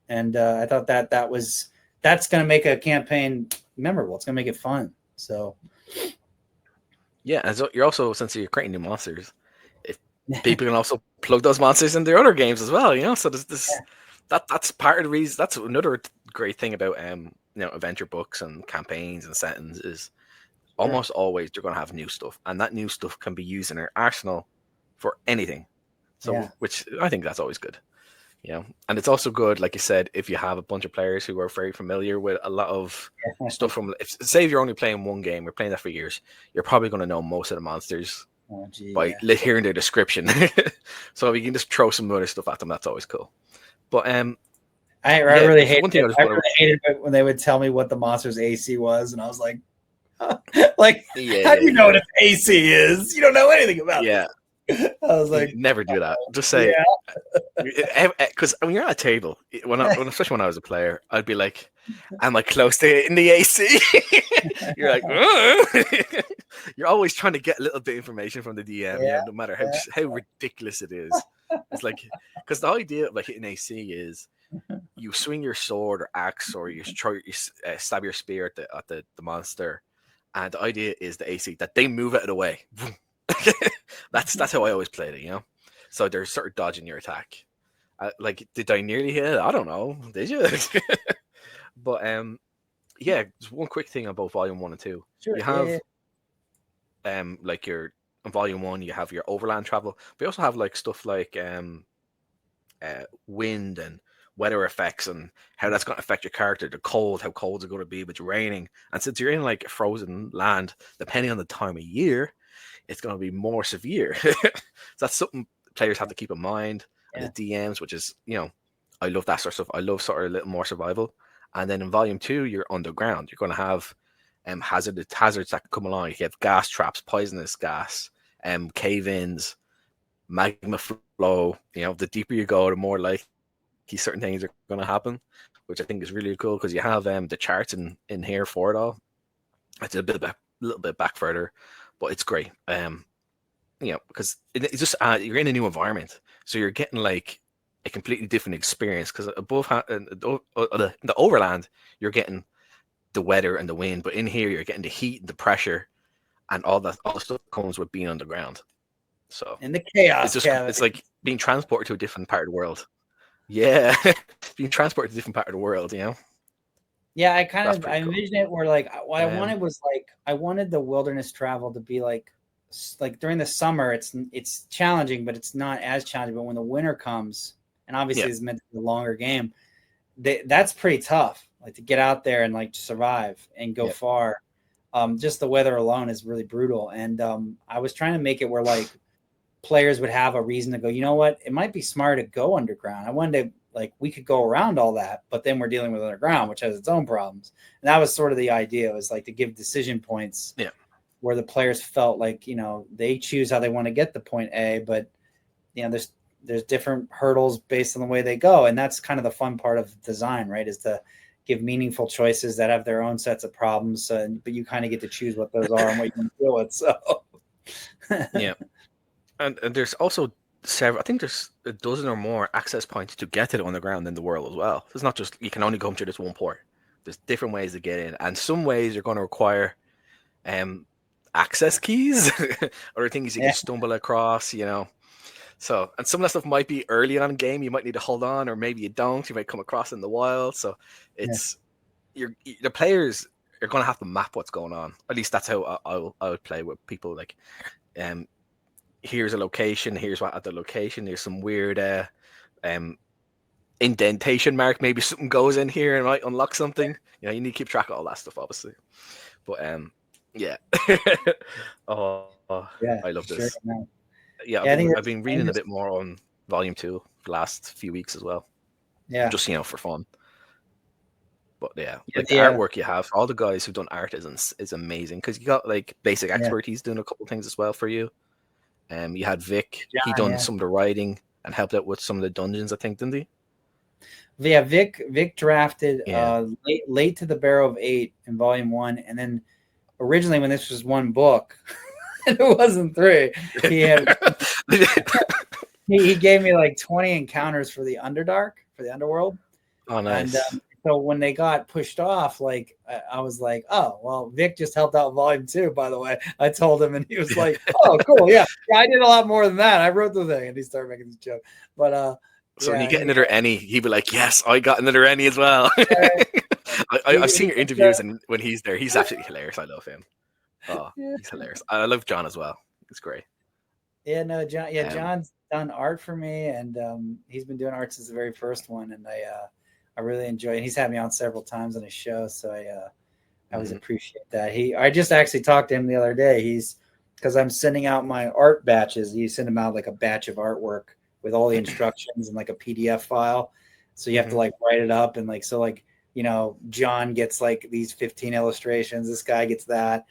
And I thought that's going to make a campaign memorable. It's going to make it fun. So. Yeah, and so you're also, since you're creating new monsters, if people can also plug those monsters in their other games as well, So there's this that's part of the reason. That's another great thing about adventure books and campaigns and settings is almost always you're going to have new stuff, and that new stuff can be used in our arsenal for anything. So, which I think that's always good. And it's also good, like you said, if you have a bunch of players who are very familiar with a lot of stuff from, say if you're only playing one game, you're playing that for years, you're probably going to know most of the monsters Oh, gee, by hearing their description. So we can just throw some other stuff at them. That's always cool. But I really there's one thing hated it when they would tell me what the monster's AC was, and I was like, like, yeah, how do you know what its AC is? You don't know anything about yeah. it. I was like, Never do that. Just say, because when you're at a table, especially when I was a player, I'd be like, "Am I close to it in the AC?" You're like, you're always trying to get a little bit of information from the DM, no matter how ridiculous it is. It's like, because the idea of like hitting AC is you swing your sword or axe, or you stab your spear at the monster, and the idea is the AC that they move out of the way. That's how I always played it, So they're sort of dodging your attack. Like, did I nearly hit it? I don't know. Did you? But just one quick thing about Volume 1 and 2. Sure, you have like in Volume 1 you have your overland travel, but you also have like stuff like wind and weather effects and how that's going to affect your character. The cold, how cold it's going to be if it's raining. And since you're in like frozen land, depending on the time of year, it's going to be more severe. So that's something players have to keep in mind. And the DMs, which is, I love that sort of stuff. I love sort of a little more survival. And then in Volume 2, you're underground. You're going to have hazards that come along. You have gas traps, poisonous gas, cave-ins, magma flow. The deeper you go, the more likely certain things are going to happen, which I think is really cool because you have the charts in here for it all. It's a little bit back further, but it's great. Because it's just you're in a new environment, so you're getting like a completely different experience. Because above the overland, you're getting the weather and the wind, but in here you're getting the heat and the pressure and all the stuff comes with being underground. So and the chaos, it's like being transported to a different part of the world. Yeah, being transported to a different part of the world. Yeah, I envision cool. it where like what I wanted was like I wanted the wilderness travel to be like during the summer it's challenging, but it's not as challenging. But when the winter comes, and obviously it's meant to be a longer game, that's pretty tough. Like to get out there and like survive and go far. Just the weather alone is really brutal. And I was trying to make it where like players would have a reason to go, you know what, it might be smart to go underground. I wanted to like we could go around all that, but then we're dealing with underground, which has its own problems. And that was sort of the idea, was like to give decision points where the players felt like, they choose how they want to get to point A, but there's different hurdles based on the way they go. And that's kind of the fun part of design, right? Is to give meaningful choices that have their own sets of problems. But you kind of get to choose what those are and what you want to deal with. So and there's also several, I think there's a dozen or more access points to get to the underground in the world as well. It's not just you can only come through this one port. There's different ways to get in, and some ways you're going to require access keys. Other things you can stumble across, So, and some of that stuff might be early on in game. You might need to hold on, or maybe you don't. You might come across in the wild. So it's the players are going to have to map what's going on. At least that's how I would play with people. Like, here's a location. Here's what at the location. There's some weird indentation mark. Maybe something goes in here and might unlock something. You need to keep track of all that stuff, obviously. But I love this. No. I've been reading a bit more on Volume 2 the last few weeks as well. Just for fun. But the artwork you have, all the guys who've done art is amazing, because you got like basic expertise doing a couple things as well for you. You had Vic, he done some of the writing and helped out with some of the dungeons, I think, didn't he? Yeah, Vic drafted late to the Barrow of 8 in Volume 1, and then originally when this was one book, and it wasn't 3, he had he gave me like 20 encounters for the Underdark, for the Underworld. Oh, nice. And so when they got pushed off, like I was like, oh, well, Vic just helped out Volume 2, by the way. I told him, and he was like, oh, cool, yeah, I did a lot more than that. I wrote the thing, and he started making this joke. But so when you get another any, he'd be like, yes, I got another any as well. I've seen your interviews, and when he's there, he's absolutely hilarious. I love him. Oh, he's hilarious. I love John as well. It's great. Yeah, no, John. Yeah, John's done art for me, and he's been doing art since the very first one, and I really enjoy it. He's had me on several times on his show, so I always appreciate that. I just actually talked to him the other day. He's because I'm sending out my art batches. You send them out like a batch of artwork with all the instructions and like a PDF file. So you have to like write it up and like, so like, you know, John gets like these 15 illustrations. This guy gets that.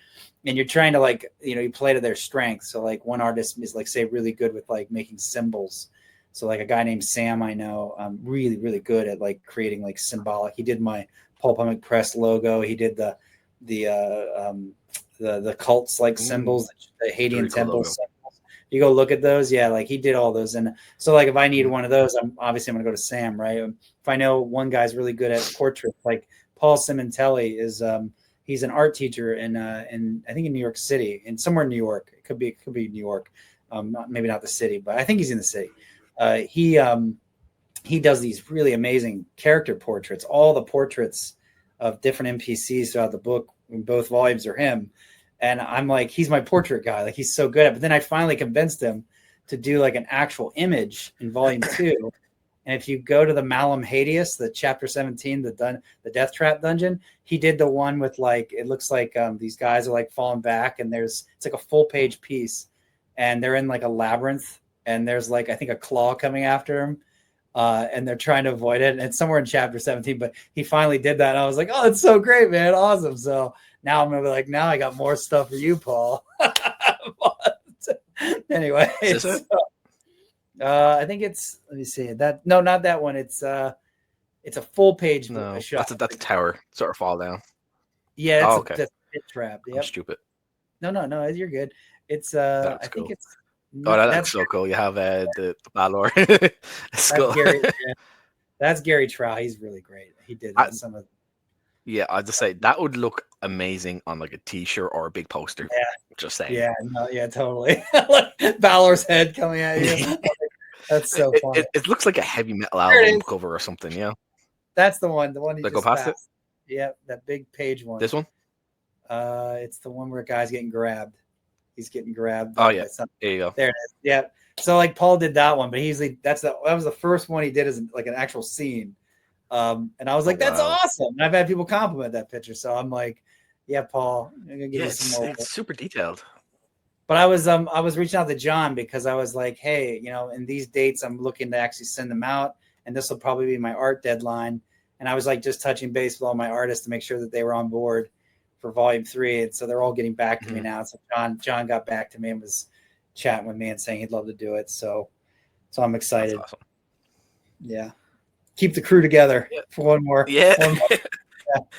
And you're trying to like, you know, you play to their strengths. So like one artist is like, say, really good with like making symbols. So like a guy named Sam, I know, really, really good at like creating like symbolic. He did my Pulp Hummock Press logo. He did the cults like symbols, the Hadean temple symbols. You go look at those. Yeah. Like he did all those. And so like, if I need one of those, I'm going to go to Sam, right? If I know one guy's really good at portraits, like Paul Simontelli is, he's an art teacher in I think in New York City, and somewhere in New York. It could be New York. Maybe not the city, but I think he's in the city. He does these really amazing character portraits. All the portraits of different NPCs throughout the book in both volumes are him. And I'm like, he's my portrait guy. Like he's so good at it. But then I finally convinced him to do like an actual image in volume 2. And if you go to the Malum Hades, the chapter 17, the Death Trap dungeon, he did the one with like, it looks like these guys are like falling back, and it's like a full page piece, and they're in like a labyrinth, and there's like, I think a claw coming after him. And they're trying to avoid it. And it's somewhere in chapter 17, but he finally did that. And I was like, oh, it's so great, man. Awesome. So now I'm going to be like, now I got more stuff for you, Paul. Anyway, I think it's, let me see that. No, not that one. It's a full page. No, that's a tower sort of fall down. Yeah. It's a pit trap. Yep. I'm stupid. No, you're good. It's, I think cool. it's, that's so cool. You have the Balor skull. That's Gary Trout. He's really great. He did some of. Yeah, I'd just say that would look amazing on like a T-shirt or a big poster. Yeah, just saying. Yeah, no, yeah, totally. Like Balor's head coming at you. That's so funny. It looks like a heavy metal album cover or something. Yeah, that's the one. The one you just go past it. Yeah, that big page one. This one. It's the one where a guy's getting grabbed. He's getting grabbed. Oh yeah, there you go. There it is. Yeah. So like Paul did that one, but that was the first one he did as like an actual scene. And I was like, that's awesome. And I've had people compliment that picture. So I'm like, yeah, Paul, I'm gonna give you some more. It's super detailed. But I was reaching out to John because I was like, hey, you know, in these dates, I'm looking to actually send them out, and this will probably be my art deadline. And I was like just touching base with all my artists to make sure that they were on board for volume 3. And so they're all getting back to me now. So John got back to me and was chatting with me and saying he'd love to do it. So I'm excited. That's awesome. Yeah. Keep the crew together for one more. Yeah.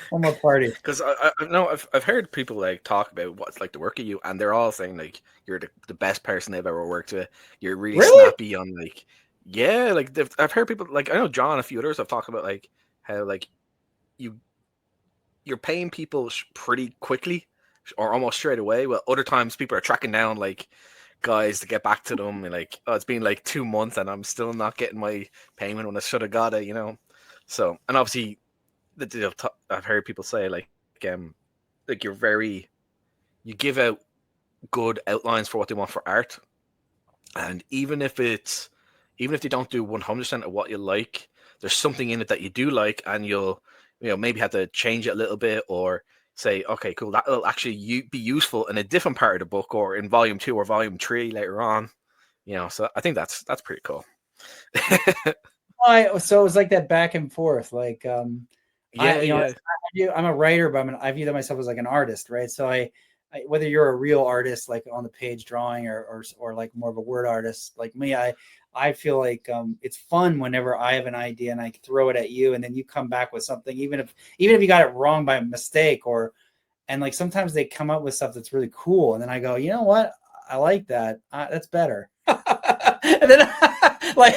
One more party. Because I know I've heard people like talk about what it's like to work with you, and they're all saying like you're the best person they've ever worked with. You're really snappy on like, yeah, like I've heard people like, I know John and a few others have talked about like how like you're paying people pretty quickly or almost straight away. Well, other times people are tracking down like guys to get back to them, and like, oh, it's been like 2 months and I'm still not getting my payment when I should have got it, you know. So, and obviously I've heard people say like you give out good outlines for what they want for art, and even if they don't do 100% of what you like, there's something in it that you do like, and you'll maybe have to change it a little bit, or say, okay, cool, that will actually be useful in a different part of the book or in volume 2 or volume 3 later on, you know. So I think that's pretty cool. So it was like that back and forth, like I'm a writer, but I view myself as like an artist, right? So I whether you're a real artist like on the page drawing or like more of a word artist like me, I feel like it's fun whenever I have an idea and I throw it at you, and then you come back with something, even if you got it wrong by mistake, and like sometimes they come up with stuff that's really cool, and then I go, you know what, I like that. That's better. And then like,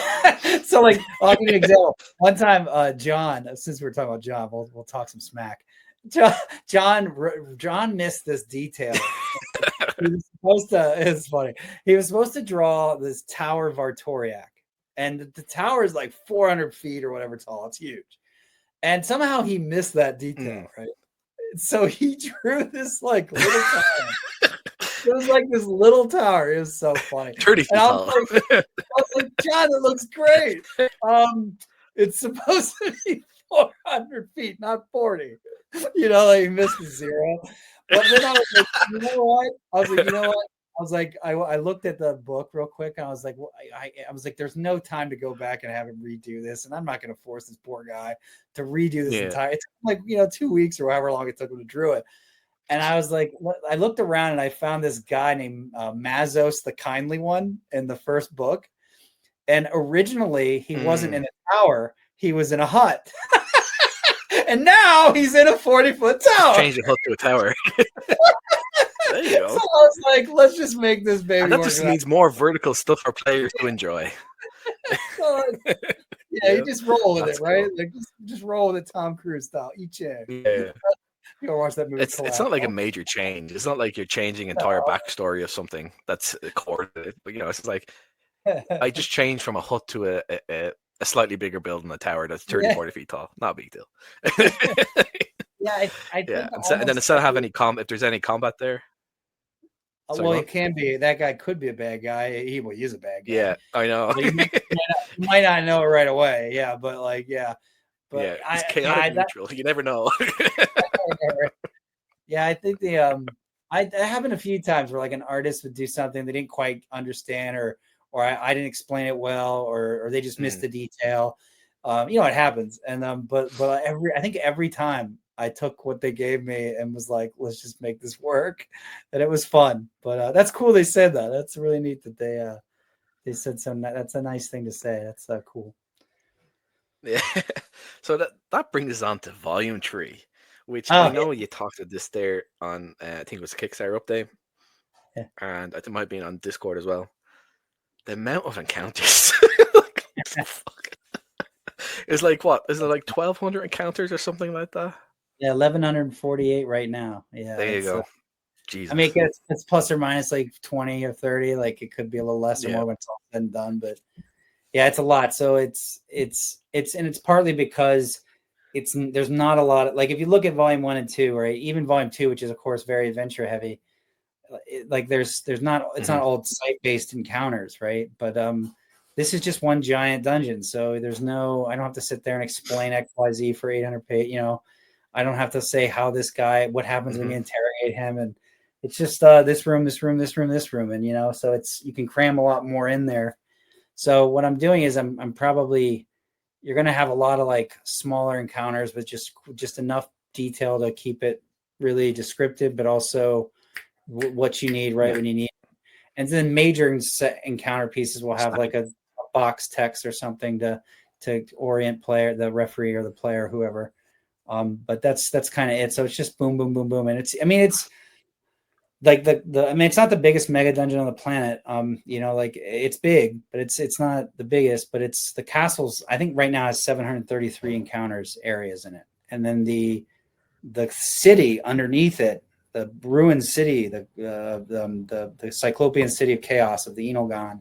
so like, I'll give you an example. One time, John, since we're talking about John, we'll talk some smack. John missed this detail. He was supposed to, it's funny. He was supposed to draw this Tower Vartoriak, and the tower is like 400 feet or whatever tall. It's huge. And somehow he missed that detail, right? So he drew this like little tower. It was like this little tower. It was so funny. 30 feet tall. I was like, John, it looks great. It's supposed to be 400 feet, not 40. You know, like he missed the 0. But then I was like, you know what? was like, I looked at the book real quick, and I was like, well, I was like, there's no time to go back and have him redo this, and I'm not going to force this poor guy to redo this entire. It took like 2 weeks or however long it took him to draw it. And I was like, I looked around and I found this guy named Mazos the Kindly One in the first book. And originally he wasn't in a tower, he was in a hut. And now he's in a 40-foot tower. Change the hut to a tower. There you go. So I was like, let's just make this baby. And that just needs more vertical stuff for players to enjoy. You just roll with it, right? Cool. Like just roll with it, Tom Cruise style. Each egg. Yeah. You gotta watch that movie. It's not like a major change. It's not like you're changing entire backstory of something that's core. But it's like I just changed from a hut to a slightly bigger building, a tower that's 30-40 feet tall. Not a big deal. I think and then instead of having if there's any combat there. Well, it can be. That guy could be a bad guy. He is a bad guy. Yeah, I know. You might not know it right away. Yeah, but But it's chaotic neutral. You never know. Yeah, I think I happened a few times where like an artist would do something they didn't quite understand, or I didn't explain it well, or they just missed the detail. It happens. And but I think every time I took what they gave me and was like, let's just make this work, and it was fun. But that's cool. They said that. That's really neat that they said so. That's a nice thing to say. That's cool. Yeah. So that brings us on to Volume 3, which I know you talked to this there on, I think it was a Kickstarter update. Yeah. And I think it might have been on Discord as well. The amount of encounters. It's like, what? Is it like 1,200 encounters or something like that? Yeah, 1,148 right now. Yeah. There you go. Jesus. I mean, it's plus or minus like 20 or 30. Like it could be a little less or more when it's all said and done, but yeah, it's a lot. So it's partly because there's not a lot of, like, if you look at Volume 1 and 2, right, even Volume 2, which is of course very adventure heavy, it's not all site-based encounters, right? But this is just one giant dungeon, so I don't have to sit there and explain XYZ for 800 pages. I don't have to say how this guy, what happens when you interrogate him, and it's just this room, and so you can cram a lot more in there. So what I'm doing is I'm probably, you're going to have a lot of like smaller encounters with just enough detail to keep it really descriptive, but also what you need when you need it. And then major encounter pieces will have like a box text or something to orient the referee or the player, whoever. But that's kind of it. So it's just boom, boom, boom, boom. And it's like it's not the biggest mega dungeon on the planet. Like it's big, but it's not the biggest, but it's the castles. I think right now has 733 encounters areas in it. And then the city underneath it, the ruined city, the Cyclopean city of chaos of the Enogon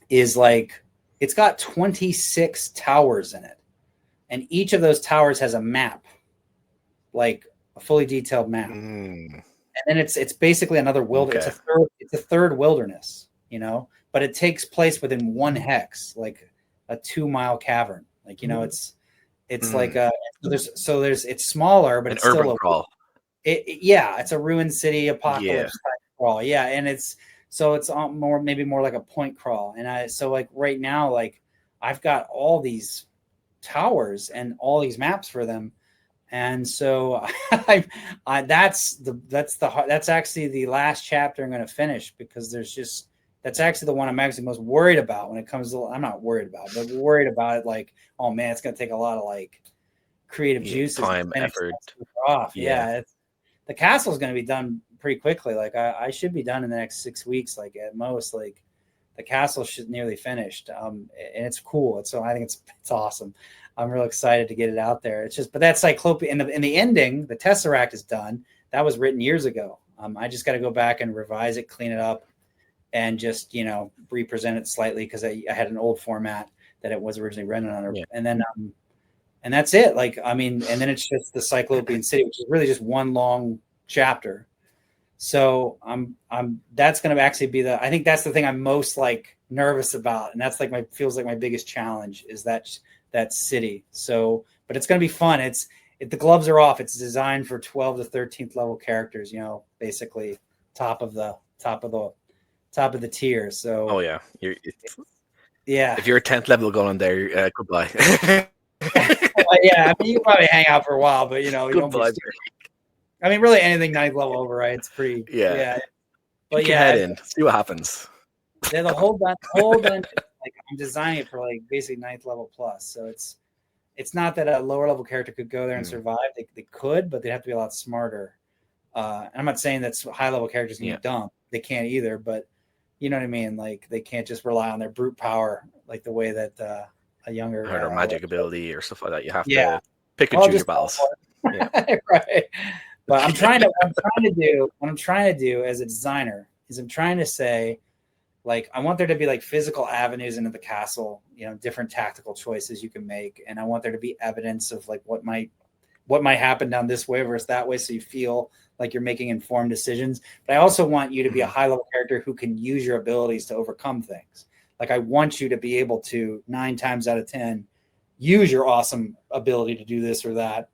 is like, it's got 26 towers in it. And each of those towers has a map, like a fully detailed map. And then it's basically another wilderness. Okay. It's a third wilderness, but it takes place within one hex, like a 2-mile cavern. Like, it's like it's smaller, but it's urban still crawl. It's a ruined city apocalypse type crawl. Yeah. And it's maybe more like a point crawl. And so like right now, like I've got all these towers and all these maps for them. And so that's actually the last chapter I'm going to finish, because that's actually the one I'm actually most worried about when it comes to, I'm not worried about, but worried about it. Like, oh man, it's going to take a lot of like creative juices, time, effort off. Yeah. The castle is going to be done pretty quickly. Like I should be done in the next 6 weeks. Like at most, like the castle should nearly finished. And it's cool. So I think it's awesome. I'm real excited to get it out there. It's just, but that Cyclopean in the ending, the Tesseract is done. That was written years ago. I just got to go back and revise it, clean it up, and just, represent it slightly, because I had an old format that it was originally written under. Yeah. And then, and that's it. Like, I mean, and then it's just the Cyclopean City, which is really just one long chapter. So that's going to actually be I think that's the thing I'm most like nervous about. And that's like feels like my biggest challenge is that city. So, but it's going to be fun. If the gloves are off, it's designed for 12 to 13th level characters, basically top of the top of the tier. So Oh yeah, yeah, if you're a 10th level going there, goodbye. yeah. I mean, you can probably hang out for a while, but you know, you don't be. Goodbye. I mean, really, anything 9th level over, right? It's pretty. Yeah. But Kick your head in, see what happens. Yeah, the whole dungeon, like I'm designing it for like basically 9th level plus. So it's not that a lower level character could go there and survive. They could, but they'd have to be a lot smarter. I'm not saying that high level characters can be dumb. They can't either, but you know what I mean? Like they can't just rely on their brute power like the way that a younger or magic ability or stuff like that. You have Yeah. to pick and choose your battles. Yeah. Right. But I'm trying to what I'm trying to do as a designer is I'm trying to say, like, I want there to be like physical avenues into the castle, you know, different tactical choices you can make. And I want there to be evidence of like what might happen down this way versus that way. So you feel like you're making informed decisions. But I also want you to be a high level character who can use your abilities to overcome things. Like I want you to be able to 9 times out of 10 use your awesome ability to do this or that,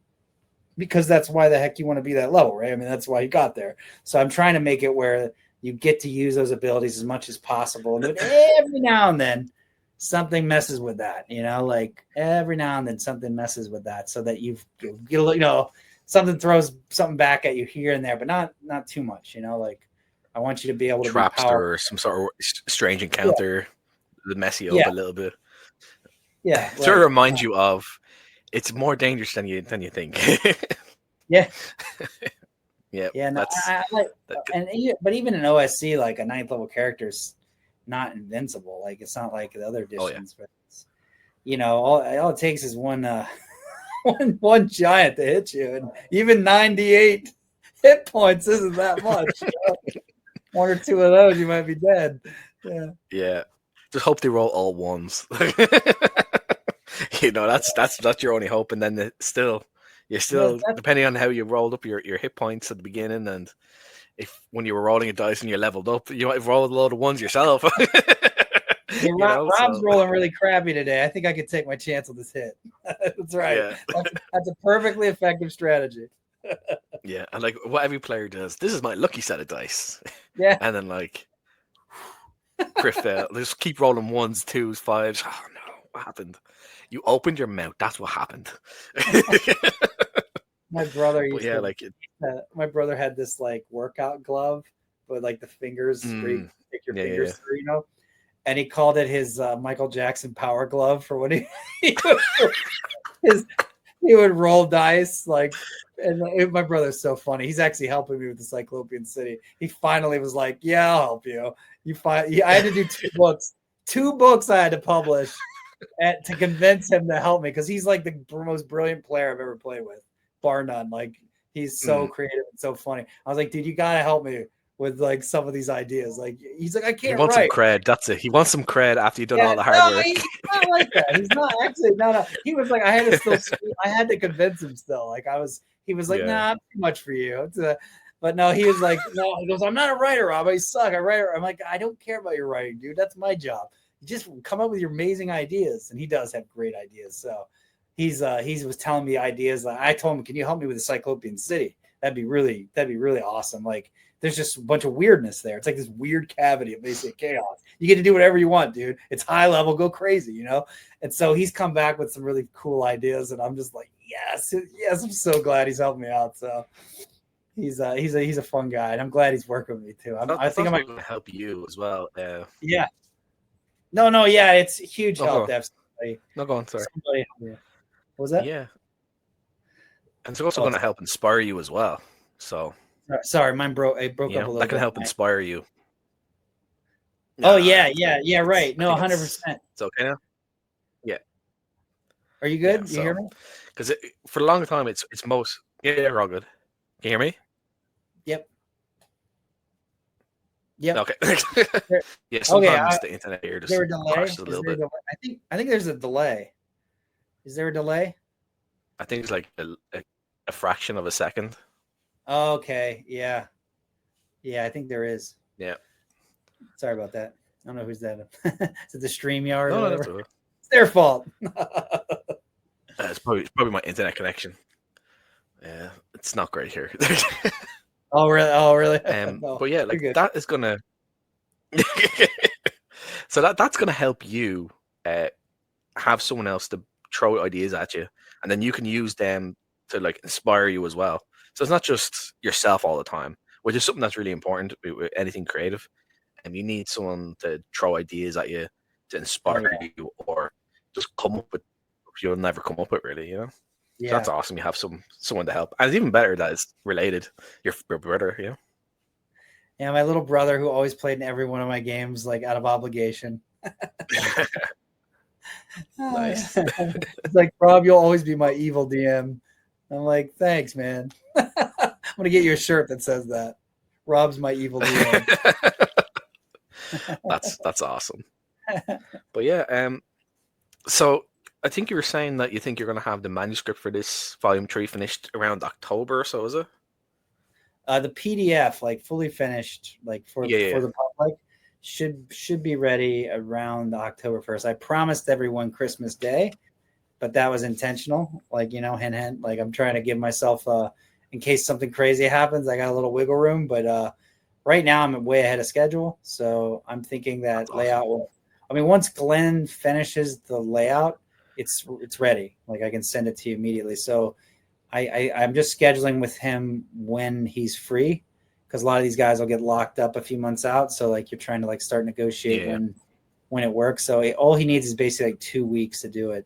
because that's why the heck you want to be that level, right? I mean, that's why you got there. So I'm trying to make it where you get to use those abilities as much as possible. And every now and then something messes with that, you know, like every now and then something messes with that so that you know, something throws something back at you here and there, but not too much, you know, like I want you to be able to Trapster or some sort of strange encounter that mess you up a little bit. Yeah. Sort of remind you of it's more dangerous than you think. Yeah. Yeah. No, but even in OSC, like a 9th level character is not invincible. Like it's not like the other editions, but it's, you know, all it takes is one giant to hit you, and even 98 hit points isn't that much. You know? 1 or 2 of those, you might be dead. Yeah. Yeah. Just hope they roll all ones. You know, that's your only hope, and then you're still depending on how you rolled up your hit points at the beginning, and if when you were rolling a dice and you leveled up, you might have rolled a load of ones yourself. Rob's rolling really crappy today. I think I could take my chance on this hit. That's right. Yeah. That's a perfectly effective strategy. Yeah, and like what every player does, this is my lucky set of dice. Yeah. And then like Griff, just keep rolling 1s, 2s, 5s. Oh no, what happened? You opened your mouth. That's what happened. My brother my brother had this like workout glove with like the fingers where you stick your fingers through, you know, and he called it his Michael Jackson power glove for when he would roll dice like. And my brother's so funny. He's actually helping me with the Cyclopean City. He finally was like, "Yeah, I'll help you." I had to do 2 books. 2 books I had to publish to convince him to help me, because he's like the most brilliant player I've ever played with, bar none. Like he's so creative and so funny. I was like, "Dude, you gotta help me with like some of these ideas." Like he's like, "I can't." He wants some cred. That's it. He wants some cred after you've done all the hard work. He's not like that. He's not actually. No. He was like, I had to convince him still. Like he was like, "Nah, too much for you." But no, he was like, "No." He goes, "I'm not a writer, Rob. I suck. I write." I'm like, "I don't care about your writing, dude. That's my job. You just come up with your amazing ideas." And he does have great ideas. So he was telling me ideas. Like I told him, "Can you help me with the Cyclopean City? That'd be really awesome." Like there's just a bunch of weirdness there. It's like this weird cavity of basic chaos. You get to do whatever you want, dude. It's high level, go crazy, you know? And so he's come back with some really cool ideas, and I'm just like, yes, I'm so glad he's helping me out. So he's a fun guy, and I'm glad he's working with me too. I think I might help you as well. Yeah. No, yeah, it's huge help to have somebody. No, go on, sorry. Somebody, what was that? Yeah. And it's also going to help inspire you as well. So sorry, mine broke up a little bit. That can help inspire you. Oh, yeah, right. No, 100%. It's okay now? Yeah. Are you good? You hear me? Because for a long time, it's most... Yeah, we're all good. Can you hear me? Yep. Okay. Yeah, sometimes the internet here just crashes a little bit. I think there's a delay. Is there a delay? I think it's like a fraction of a second. Okay, yeah. Yeah, I think there is. Yeah. Sorry about that. I don't know who's that. Is it the StreamYard? No, or whatever? that's all right. It's their fault. It's probably my internet connection. Yeah, it's not great here. Oh really? Oh really? No, But yeah, you're like good. that is gonna. So that's gonna help you have someone else to throw ideas at you, and then you can use them to like inspire you as well. So it's not just yourself all the time, which is something that's really important with anything creative. And you need someone to throw ideas at you to Oh inspire yeah. you, or just come up with you'll never come up with really, you know. So that's Yeah. awesome. You have someone to help, and it's even better that it's related. Your brother, you know. Yeah, my little brother who always played in every one of my games, like out of obligation. Nice. It's like, Rob, you'll always be my evil DM. I'm like, thanks, man. I'm gonna get you a shirt that says that. Rob's my evil DM. That's awesome. But yeah, so I think you were saying that you think you're going to have the manuscript for this volume 3 finished around October or so, is it? The PDF, like fully finished, like for Yeah. the public, should be ready around October 1st. I promised everyone Christmas Day, but that was intentional. Like, hint, hint. Like, I'm trying to give myself in case something crazy happens, I got a little wiggle room. But right now I'm way ahead of schedule, so I'm thinking that That's layout will. I mean, once Glenn finishes the layout, it's ready. Like, I can send it to you immediately. So I'm just scheduling with him when he's free, because a lot of these guys will get locked up a few months out. So like, you're trying to like start negotiate Yeah. when it works. So all he needs is basically like 2 weeks to do it.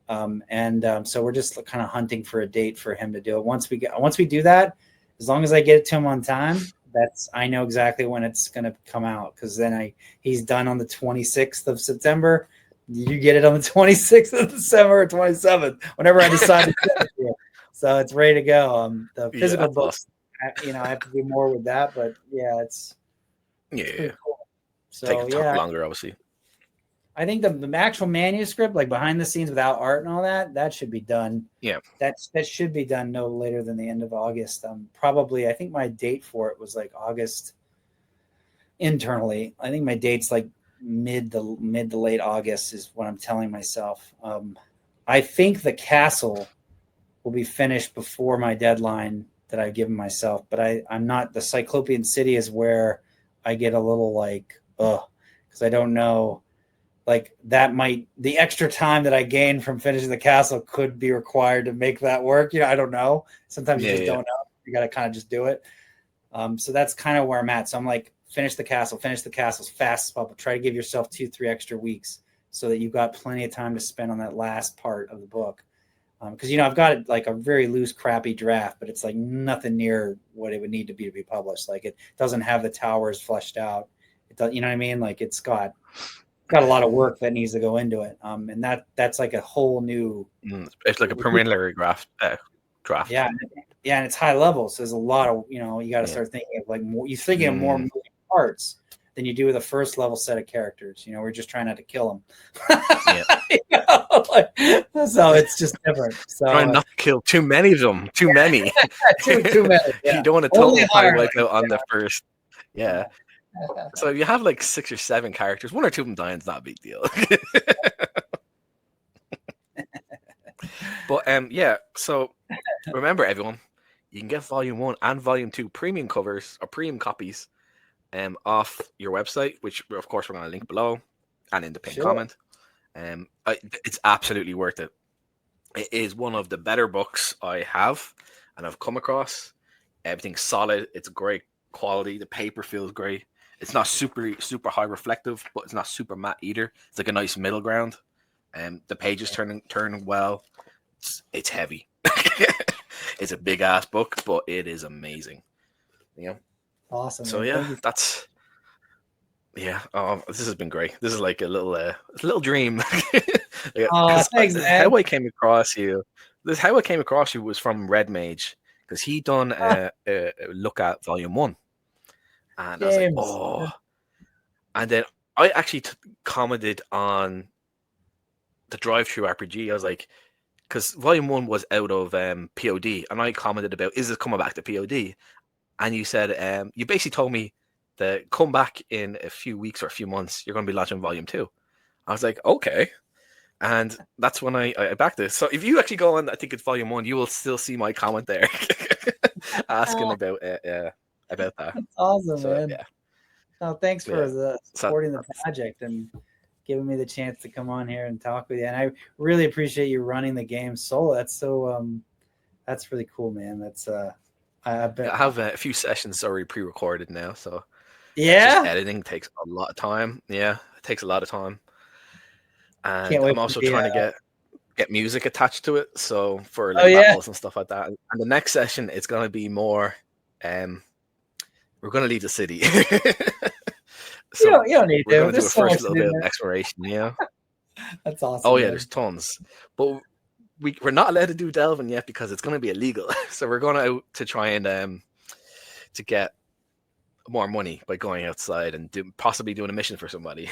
So we're just kind of hunting for a date for him to do it. Once we do that, as long as I get it to him on time, I know exactly when it's going to come out, because then he's done on the 26th of September. You get it on the 26th of December or 27th, whenever I decide to do it. So it's ready to go. The physical books, awesome. I have to do more with that, but yeah, it's pretty cool. So take longer, obviously. I think the actual manuscript, like behind the scenes without art and all that should be done. Yeah, that should be done no later than the end of August. Probably, I think my date for it was like August. Internally, I think my date's like mid to late August is what I'm telling myself. I think the castle will be finished before my deadline that I've given myself, but I'm not. The Cyclopean City is where I get a little like, because I don't know. Like, the extra time that I gain from finishing the castle could be required to make that work. I don't know. Sometimes you just don't know. You got to kind of just do it. So that's kind of where I'm at. So I'm like, finish the castle as fast as possible. Try to give yourself 2-3 extra weeks so that you've got plenty of time to spend on that last part of the book. Because I've got like a very loose, crappy draft, but it's like nothing near what it would need to be published. Like, it doesn't have the towers fleshed out. It does, you know what I mean? Like, it's got a lot of work that needs to go into it. And that's like a whole new. It's like a preliminary draft. Yeah, and it's high level, so there's a lot of you got to start thinking of like more. You're thinking of more moving parts than you do with a first level set of characters. We're just trying not to kill them. So it's just different. So trying not to kill too many of them. Too many. too many. Yeah. You don't want to total party wipe out on the first. Yeah. So if you have like 6 or 7 characters, 1 or 2 of them dying is not a big deal. But yeah, so remember everyone, you can get volume 1 and volume 2 premium covers or premium copies off your website, which of course we're going to link below and in the pinned comment. It's absolutely worth it. It is one of the better books I have and I've come across. Everything's solid. It's great quality. The paper feels great. It's not super high reflective, but it's not super matte either. It's like a nice middle ground. The pages turn well. It's heavy. It's a big ass book, but it is amazing. Awesome. So yeah, that's this has been great. This is like a little dream. Thanks, man. How I came across you. How I came across you was from Red Mage, because he done a look at volume 1, and James. I was like, and then I actually commented on the drive-through RPG. I was like, because volume 1 was out of POD, and I commented about, is it coming back to POD? And you said, you basically told me that come back in a few weeks or a few months, you're going to be launching volume 2. I was like, okay. And that's when I backed this. So if you actually go on, I think it's volume 1, you will still see my comment there. asking about about that. That's awesome, So man. yeah, No, thanks for supporting the that's- project and giving me the chance to come on here and talk with you. And I really appreciate you running the game solo. That's so that's really cool, man. That's I bet I have a few sessions already pre-recorded now, so yeah. just editing takes a lot of time. Yeah, it takes a lot of time, and Can't wait I'm also for the, trying to get music attached to it, so for Oh like yeah. battles and stuff like that. And the next session, it's gonna be more. We're gonna leave the city. So you don't need we're to. gonna do a There's so much first to little do bit of there. exploration. Yeah. That's awesome. Oh yeah, man. there's tons, but we're not allowed to do delving yet because it's gonna be illegal. So we're going out to try and to get more money by going outside and possibly doing a mission for somebody.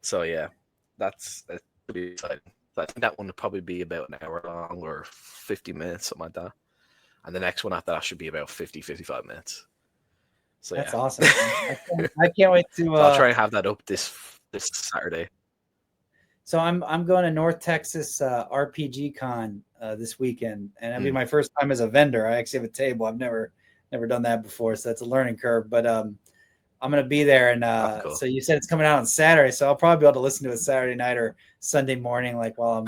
So yeah, that's pretty exciting. So I think that one would probably be about an hour long or 50 minutes, something like that. And the next one after that should be about 55 minutes. So That's yeah, awesome. I can't wait to. so I'll try and have that up this Saturday. So I'm going to North Texas RPG Con this weekend, and it'll be my first time as a vendor. I actually have a table. I've never done that before, so that's a learning curve. But I'm going to be there, and Cool. so you said it's coming out on Saturday, so I'll probably be able to listen to it Saturday night or Sunday morning, like while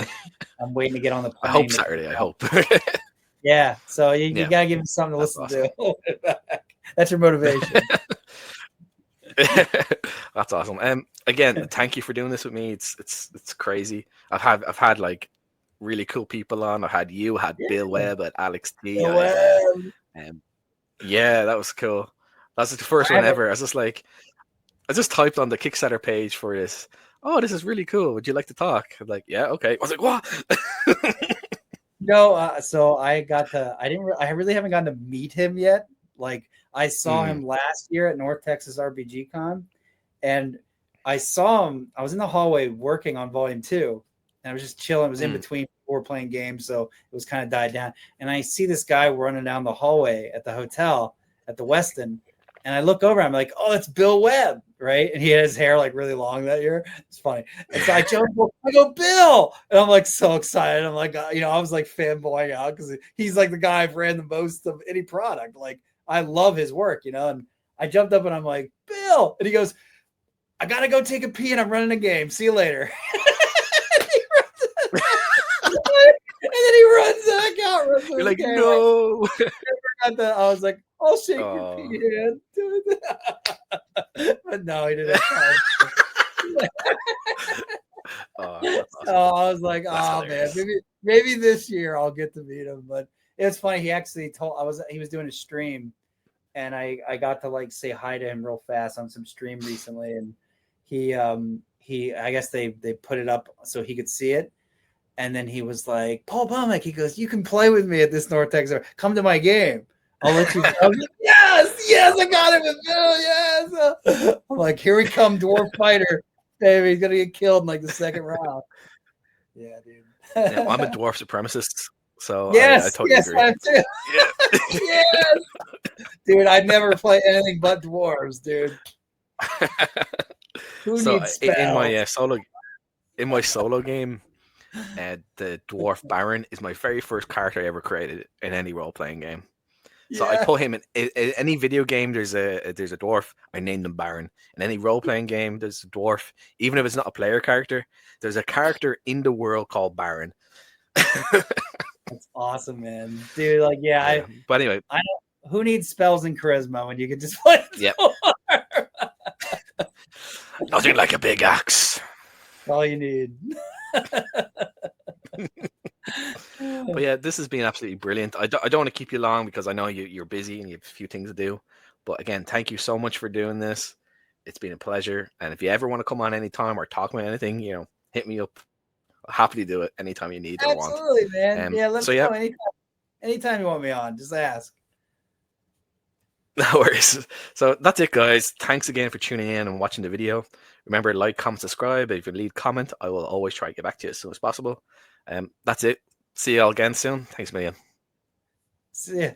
I'm waiting to get on the plane. I hope Saturday. I hope. Yeah. So you gotta give me something to listen awesome. to. That's your motivation. That's awesome. Again, thank you for doing this with me. It's crazy. I've had like really cool people on. I had you, I had Bill Webb, at Alex T. Yeah, that was cool. That's the first one ever. I just typed on the Kickstarter page for this. Oh, this is really cool. Would you like to talk? I'm like, yeah, okay. I was like, what? No, so I really haven't gotten to meet him yet. Like I saw him last year at North Texas RPG Con, and I saw him. I was in the hallway working on Volume 2, and I was just chilling. It was in between people were playing games, so it was kind of died down. And I see this guy running down the hallway at the hotel at the Westin, and I look over. I'm like, oh, it's Bill Webb, right? And he had his hair like really long that year. It's funny. And so I go, Bill, and I'm like so excited. I'm like, I was like fanboying out because he's like the guy I've ran the most of any product. Like I love his work, And I jumped up and I'm like, Bill, and he goes, I gotta go take a pee and I'm running a game. See you later. And then he runs back out. You're like, no. I was like, I'll shake your pee hand. But no, he didn't have time. Awesome. So I was like, That's man, maybe this year I'll get to meet him. But it's funny. He actually he was doing a stream, and I got to like say hi to him real fast on some stream recently, and he I guess they put it up so he could see it. And then he was like, Pulp Hummock, he goes, you can play with me at this North Texas. Come to my game. I'll let you. I was like, yes, I got it with Bill. Yes. I'm like, here we come, Dwarf Fighter. Baby, he's going to get killed in like the second round. Yeah, dude. Yeah, I'm a dwarf supremacist, so yes, I totally agree. I too. Yeah. Yes. Dude, I never play anything but dwarves, dude. Who needs spells? In my solo game, the Dwarf Baron is my very first character I ever created in any role-playing game. So I put him in any video game. There's a dwarf. I named him Baron. In any role-playing game, there's a dwarf. Even if it's not a player character, there's a character in the world called Baron. That's awesome, man, dude. Like, but anyway, I don't. Who needs spells and charisma when you can just play? Yep. Nothing like a big axe. All you need. But yeah, this has been absolutely brilliant. I don't want to keep you long because I know you're busy and you have a few things to do. But again, thank you so much for doing this. It's been a pleasure. And if you ever want to come on anytime or talk about anything, hit me up. I'll happily do it anytime you need or want. Absolutely, man. Let's go anytime you want me on. Just ask. No worries. So that's it, guys. Thanks again for tuning in and watching the video. Remember, like, comment, subscribe. If you leave a comment, I will always try to get back to you as soon as possible. That's it. See you all again soon. Thanks a million. See ya.